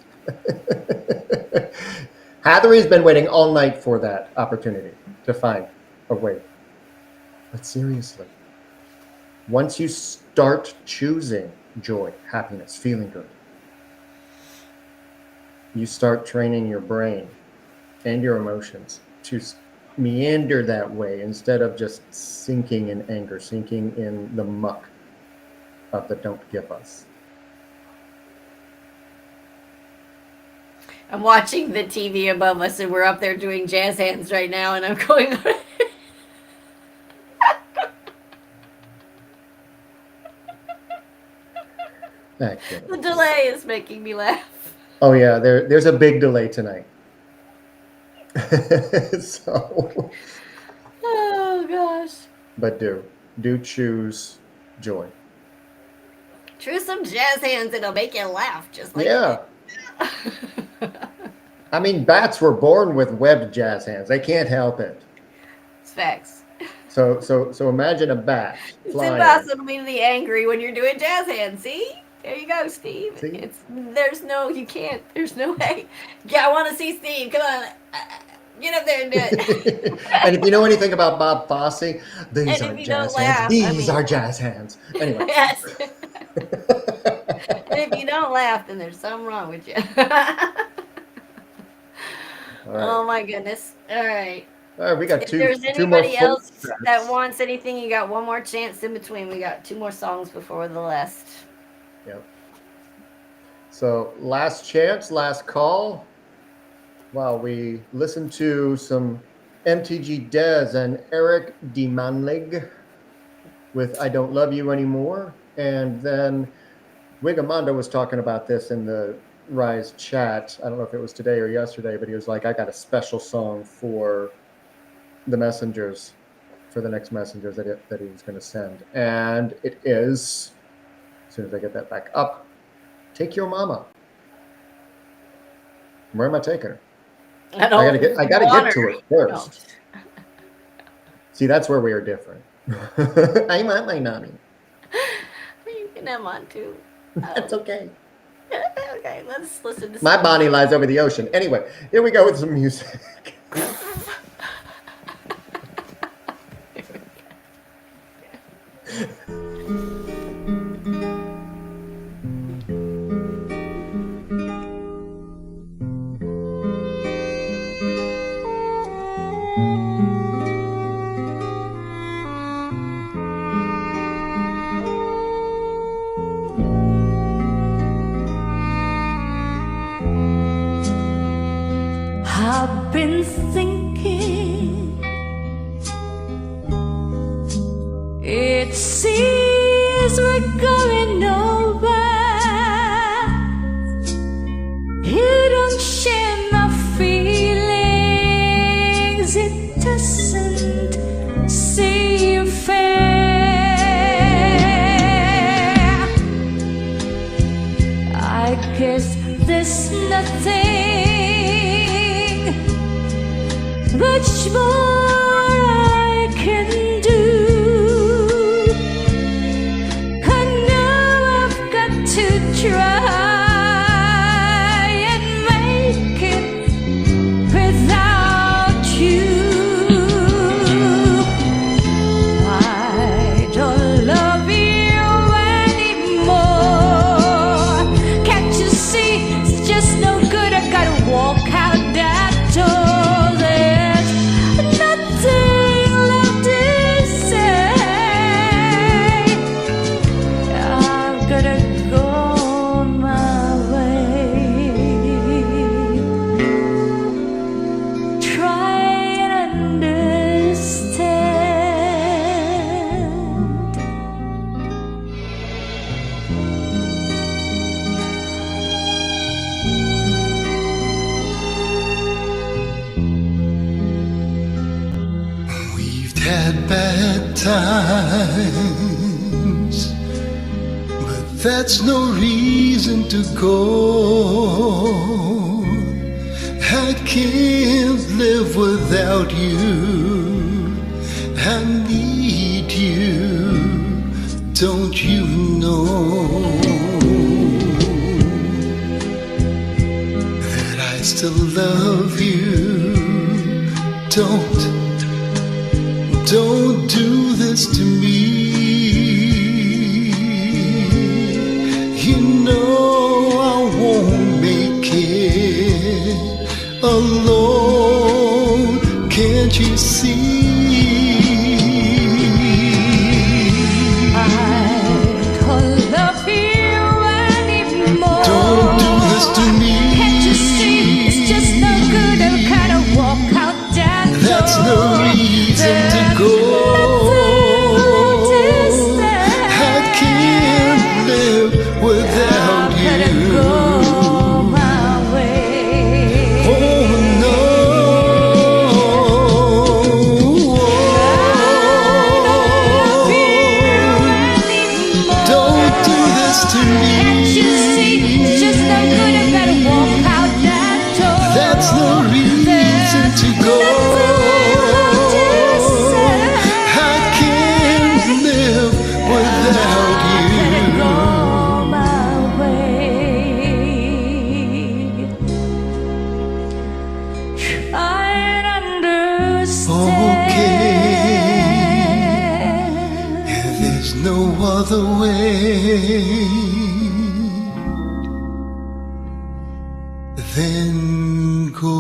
C: Hatherie's been waiting all night for that opportunity to find a way. But seriously, once you start choosing joy, happiness, feeling good, you start training your brain and your emotions to meander that way instead of just sinking in anger, sinking in the muck of the don't give us.
B: I'm watching the TV above us, and we're up there doing jazz hands right now, and I'm going. The delay is making me laugh.
C: Oh yeah, there's a big delay tonight. So.
B: Oh gosh.
C: But do choose joy.
B: Choose some jazz hands, and it'll make you laugh, just like
C: yeah. I mean, bats were born with webbed jazz hands. They can't help it.
B: It's facts.
C: So imagine a bat flying.
B: It's impossible to be angry when you're doing jazz hands. See? There you go, Steve.
C: See?
B: You can't. There's no way. Yeah, I want to see Steve. Come on. Get up there and do it.
C: And if you know anything about Bob Fosse, these are jazz hands. These are jazz hands. Anyway.
B: Yes. If you don't laugh, then there's something wrong with you. Oh my goodness. All right.
C: All right, we got
B: if
C: two
B: there's
C: more
B: anybody else that wants anything, you got one more chance in between. We got 2 more songs before the last.
C: Yep. So last chance, last call. While we listen to some MTG Dez and Eric Demanlig with I Don't Love You Anymore. And then Wigamanda was talking about this in the Rise chat. I don't know if it was today or yesterday, but he was like, I got a special song for the messengers, for the next messengers that he was going to send. And it is, as soon as I get that back up, Take Your Mama. Where am I taking her? I gotta get to it first. See, that's where we are different. I want my mommy.
B: You can have mine too.
C: That's okay.
B: Okay, let's listen to
C: my body lies over the ocean. Anyway, here we go with some music.
H: I've been thinking, it seems we're going nowhere. You don't share my feelings, it doesn't seem fair. I guess there's nothing much more I can do. I know I've got to try and make it without you. I don't love you anymore. Can't you see it's just no good? I gotta walk out that door. No
I: times, but that's no reason to go. I can't live without you. I need you, don't you know that I still love you? Don't do this to me. You know I won't make it alone. Can't you see?
H: I don't love you anymore.
I: Don't do this to me.
H: Can't you see? It's just no good. I kind of walk out that door.
I: That's no reason to go. I can't live without you.
H: Go my way.
I: Oh no. Don't do this to me.
H: Can't you see? It's just no good. I better walk out that door.
I: That's no reason to go. I can't live without you.
H: Go my way. Try and understand.
I: There's no other way than go.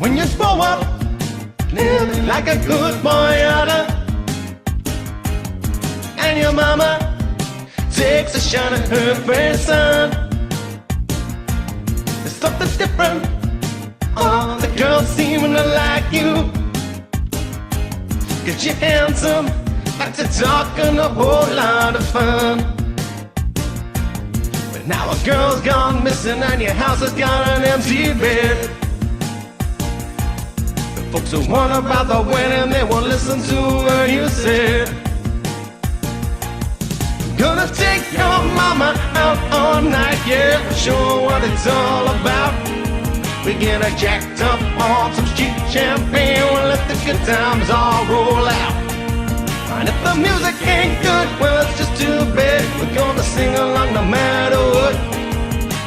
D: When you grow up, living like a good boy oughta, and your mama takes a shot at her first son. There's something different, all the girls seeming to like you, 'cause you're handsome, like to talk and a whole lot of fun. But now a girl's gone missing and your house has got an empty bed. Folks who want about the wedding, they won't listen to what you said. Gonna take your mama out all night, yeah, show her what it's all about. We get her jacked up on some cheap champagne, we'll let the good times all roll out. And if the music ain't good, well, it's just too bad. We're gonna sing along no matter what,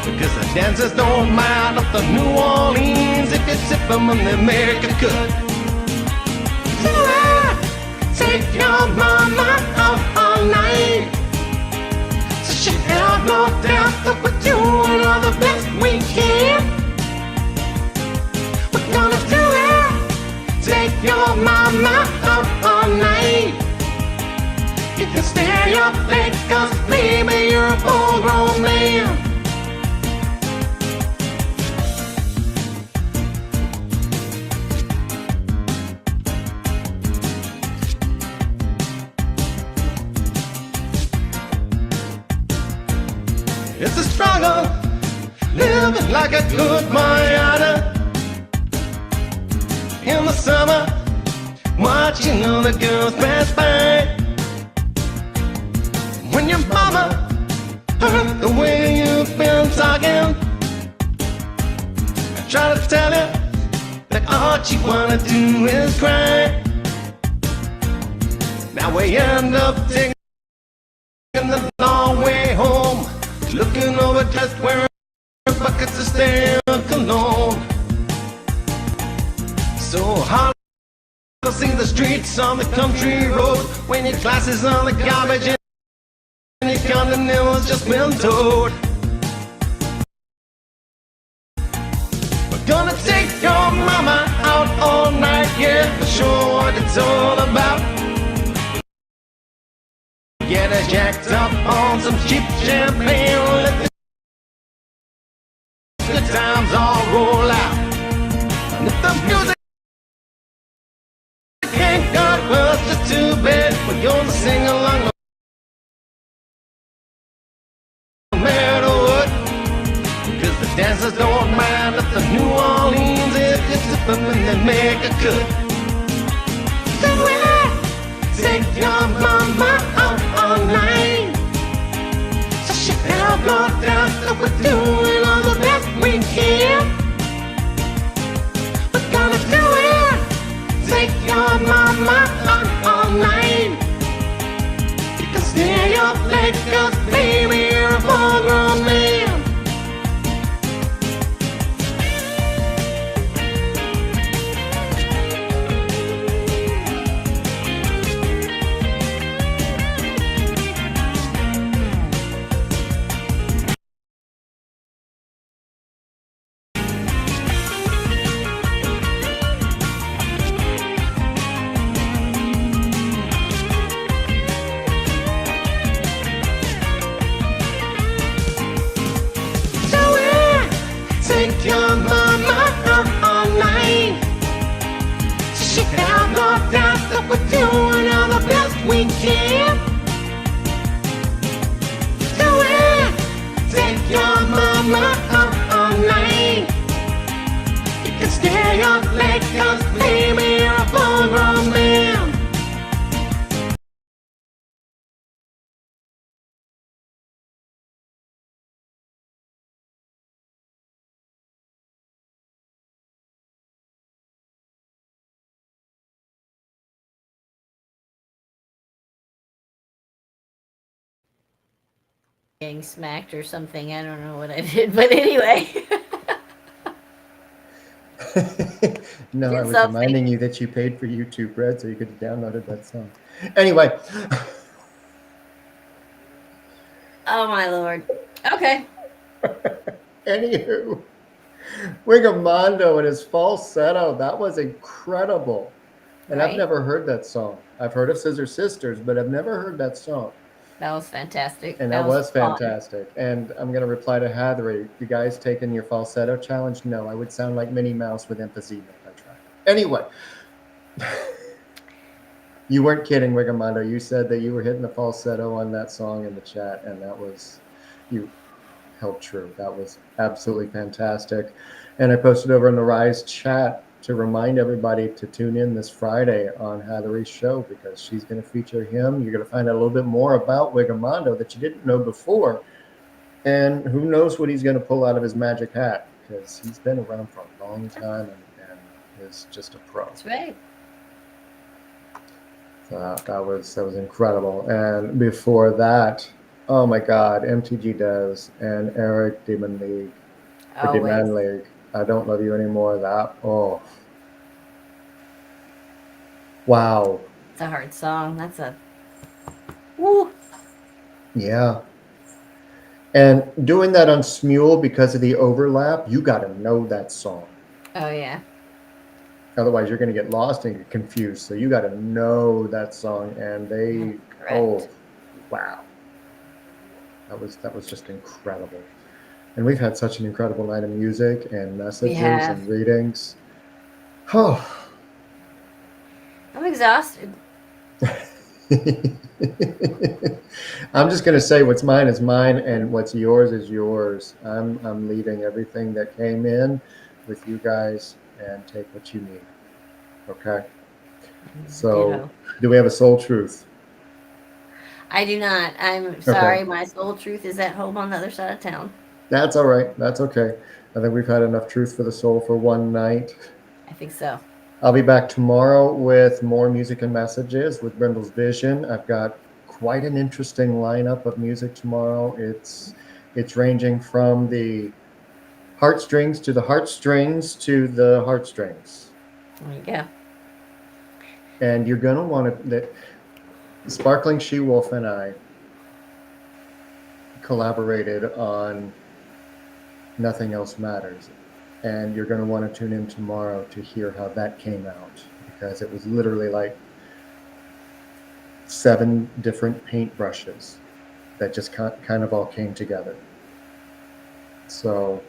D: because the dancers don't mind up the New Orleans if you sip them and they make it good. So take your mama out all night, so she have no doubt that we're doing all the best we can. We're gonna do it. Take your mama out all night. You can stare your face, 'cause baby, you're a full-grown man. It's a struggle, living like a good boy in the summer, watching all the girls pass by. When your mama heard the way you've been talking,
J: try to tell you that all you wanna do is cry. Now we end up taking the long way home, looking over just wearing buckets of stale cologne. So hard to see the streets on the country road when your glasses on the garbage and your continental's just been towed. We're gonna take your mama out all night, yeah, for sure what it's all about. Get her jacked up on some cheap champagne, let the times all roll out. And if the music ain't got us, just too bad. We're gonna sing along no matter what, because the dancers don't mind if the New Orleans is just them and they make a cut. So we take your mama out all night, so she now go down, so we're doing all the best we can. We're gonna do it, take your mama out all night. You can stay up late, cause baby, you're a full-grown man. Take your mama out all night, she can't go down, so we're doing all the best we can. Do it, take your mama out all night. You can stay up late, cause baby, you're a full-grown man.
B: Getting smacked or something. I don't know what I did, but anyway.
C: No, I
B: Did
C: was
B: something.
C: reminding you that you paid for YouTube Red, so you could have downloaded that song. Anyway.
B: Oh my lord. Okay.
C: Anywho, Wigamondo and his falsetto, that was incredible. And I've
B: Right?
C: never heard that song. I've heard of Scissor Sisters, but I've never heard that song.
B: That was fantastic.
C: And that was
B: fun.
C: fantastic. And I'm going to reply to Hathery. You guys taking your falsetto challenge? No, I would sound like Minnie Mouse with emphysema if I tried. Anyway, you weren't kidding, Wigamondo. You said that you were hitting the falsetto on that song in the chat, and that was, you held true. That was absolutely fantastic. And I posted over in the Rise chat to remind everybody to tune in this Friday on Hathery's show, because she's going to feature him. You're going to find out a little bit more about Wigamondo that you didn't know before. And who knows what he's going to pull out of his magic hat, because he's been around for a long time and is just a pro.
B: That's right.
C: That was incredible. And before that, oh my God, MTG Des and Eric Demon League. Or Demon League. I Don't Love You Anymore. That, oh. Wow.
B: It's a hard song. That's a... Woo.
C: Yeah. And doing that on Smule because of the overlap, you got to know that song.
B: Oh, yeah.
C: Otherwise, you're going to get lost and get confused. So you got to know that song. And they, oh, wow. That was just incredible. And we've had such an incredible night of music and messages and readings. Oh.
B: I'm exhausted.
C: I'm just going to say what's mine is mine and what's yours is yours. I'm leaving everything that came in with you guys and take what you need. Okay? So, do we have a soul truth?
B: I do not. I'm sorry. My soul truth is at home on the other side of town.
C: That's all right. That's okay. I think we've had enough truth for the soul for one night.
B: I think so.
C: I'll be back tomorrow with more music and messages with Brindle's Vision. I've got quite an interesting lineup of music tomorrow. It's ranging from the heartstrings to the heartstrings to the heartstrings.
B: There you go.
C: And you're going to want to... Sparkling She-Wolf and I collaborated on Nothing Else Matters. And you're going to want to tune in tomorrow to hear how that came out, because it was literally like 7 different paintbrushes that just kind of all came together. So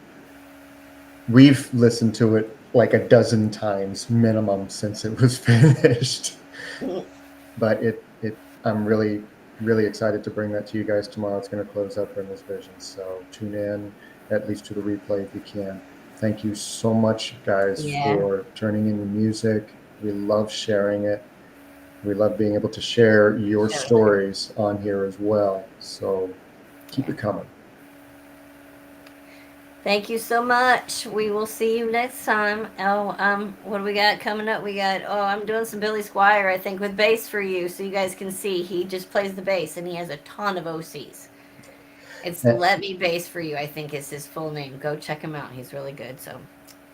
C: we've listened to it like a dozen times minimum since it was finished. But I'm really, really excited to bring that to you guys tomorrow. It's going to close up Brindle's Vision. So tune in at least to the replay if you can. Thank you so much, guys, for turning in the music. We love sharing it. We love being able to share your stories on here as well. So keep it coming.
B: Thank you so much. We will see you next time. Oh, what do we got coming up? I'm doing some Billy Squier, I think, with bass for you, so you guys can see. He just plays the bass, and he has a ton of OCs. It's Let Me Bass For You, I think is his full name. Go check him out. He's really good. So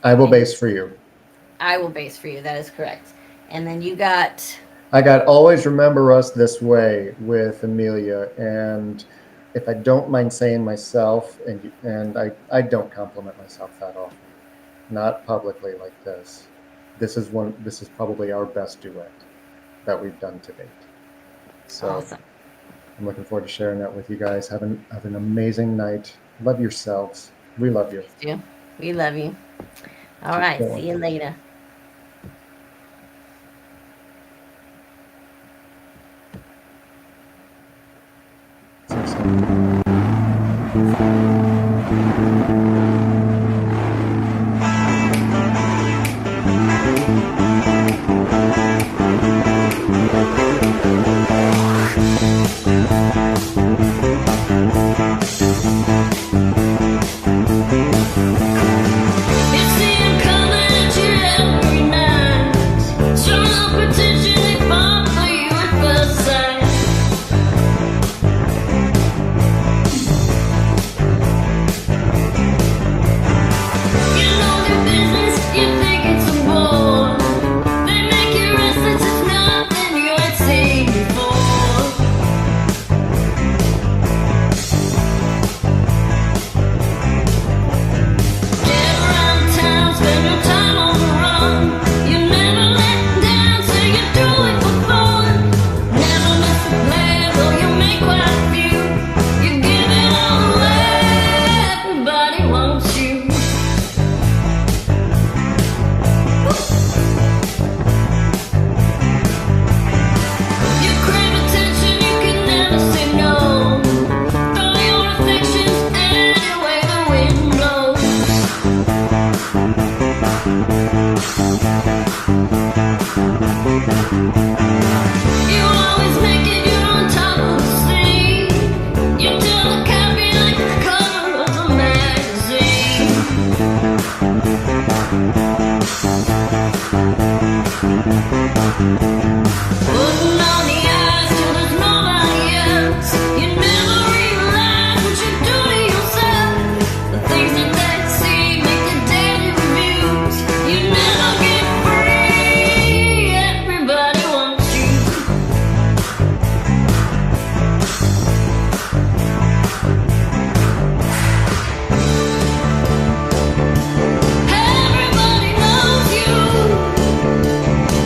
C: I Will Bass For You.
B: I Will Bass For You. That is correct. And then you got...
C: I got Always Remember Us This Way with Amelia. And if I don't mind saying myself, and I don't compliment myself that often, not publicly like this. This is probably our best duet that we've done to date. So
B: awesome.
C: I'm looking forward to sharing that with you guys. Have an amazing night. Love yourselves. We love you.
B: Yeah, we love you. All right. See you later.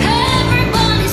A: Everybody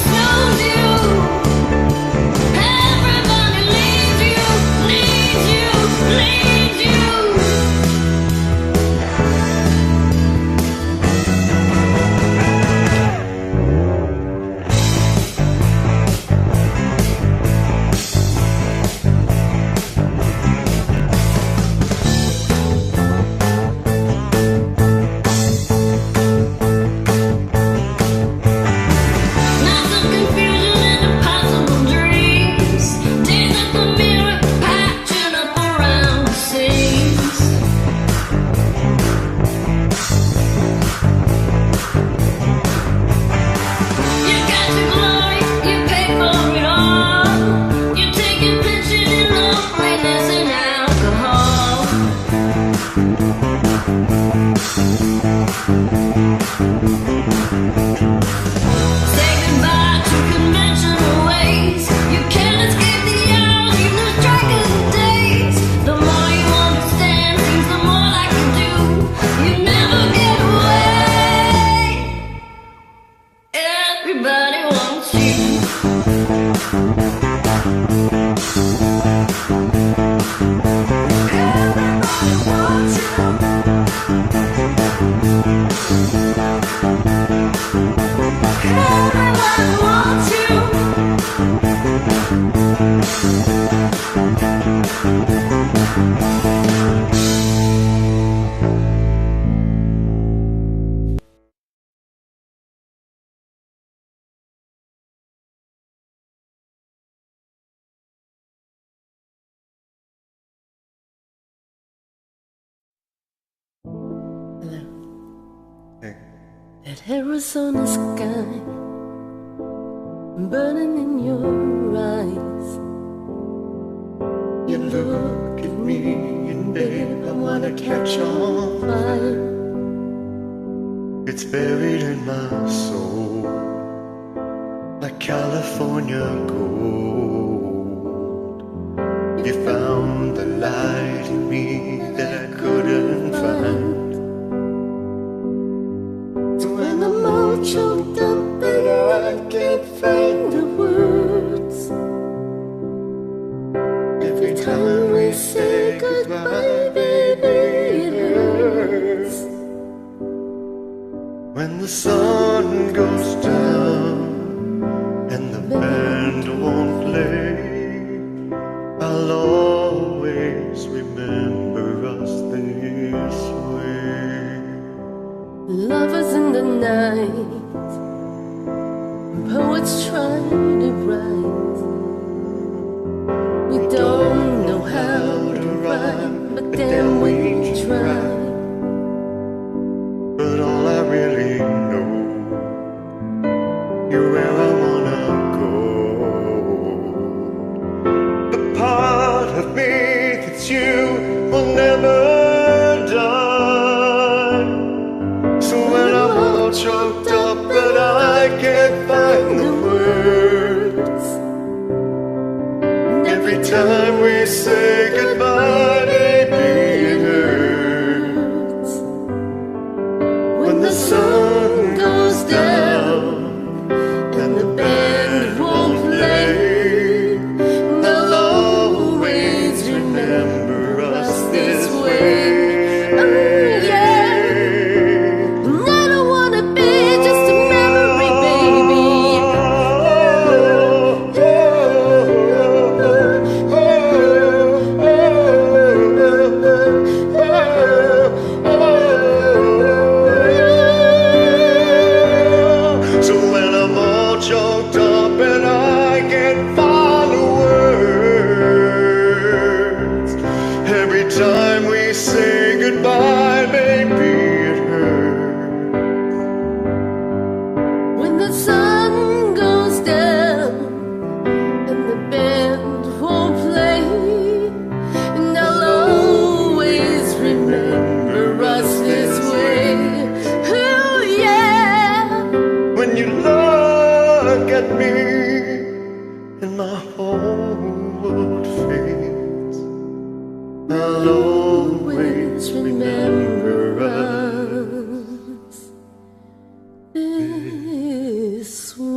H: Everybody wants you.
A: That Arizona sky burning in your eyes.
D: You look at me and babe, I wanna catch on fire. It's buried in my soul, like California gold. You found the light in me that I couldn't find.
A: So when I'm all choked up and I can't find the words, every time we say goodbye, baby, it hurts.
D: When the sun goes down and the band won't play, I'll always remember us this way.
A: Lovers in the night, poets trying to write. We don't know how to rhyme, but then we try.
D: But all I really know, you're where I wanna go. The part of me that's you will never die. So when I'm all choked up but I can't find the words, every time we say goodbye, baby, it hurts. When the sun goes down and the band won't play, they'll always remember us this way.
A: Oh yeah, and I don't wanna be just a memory, baby.
D: So when I'm all choked up and I can't find the words, every time we say goodbye, baby, it hurts.
A: When the sun goes down and the band won't play, and I'll always remember us this way. Oh yeah,
D: When you look at me and my whole world fades, I'll always remember us
A: this way.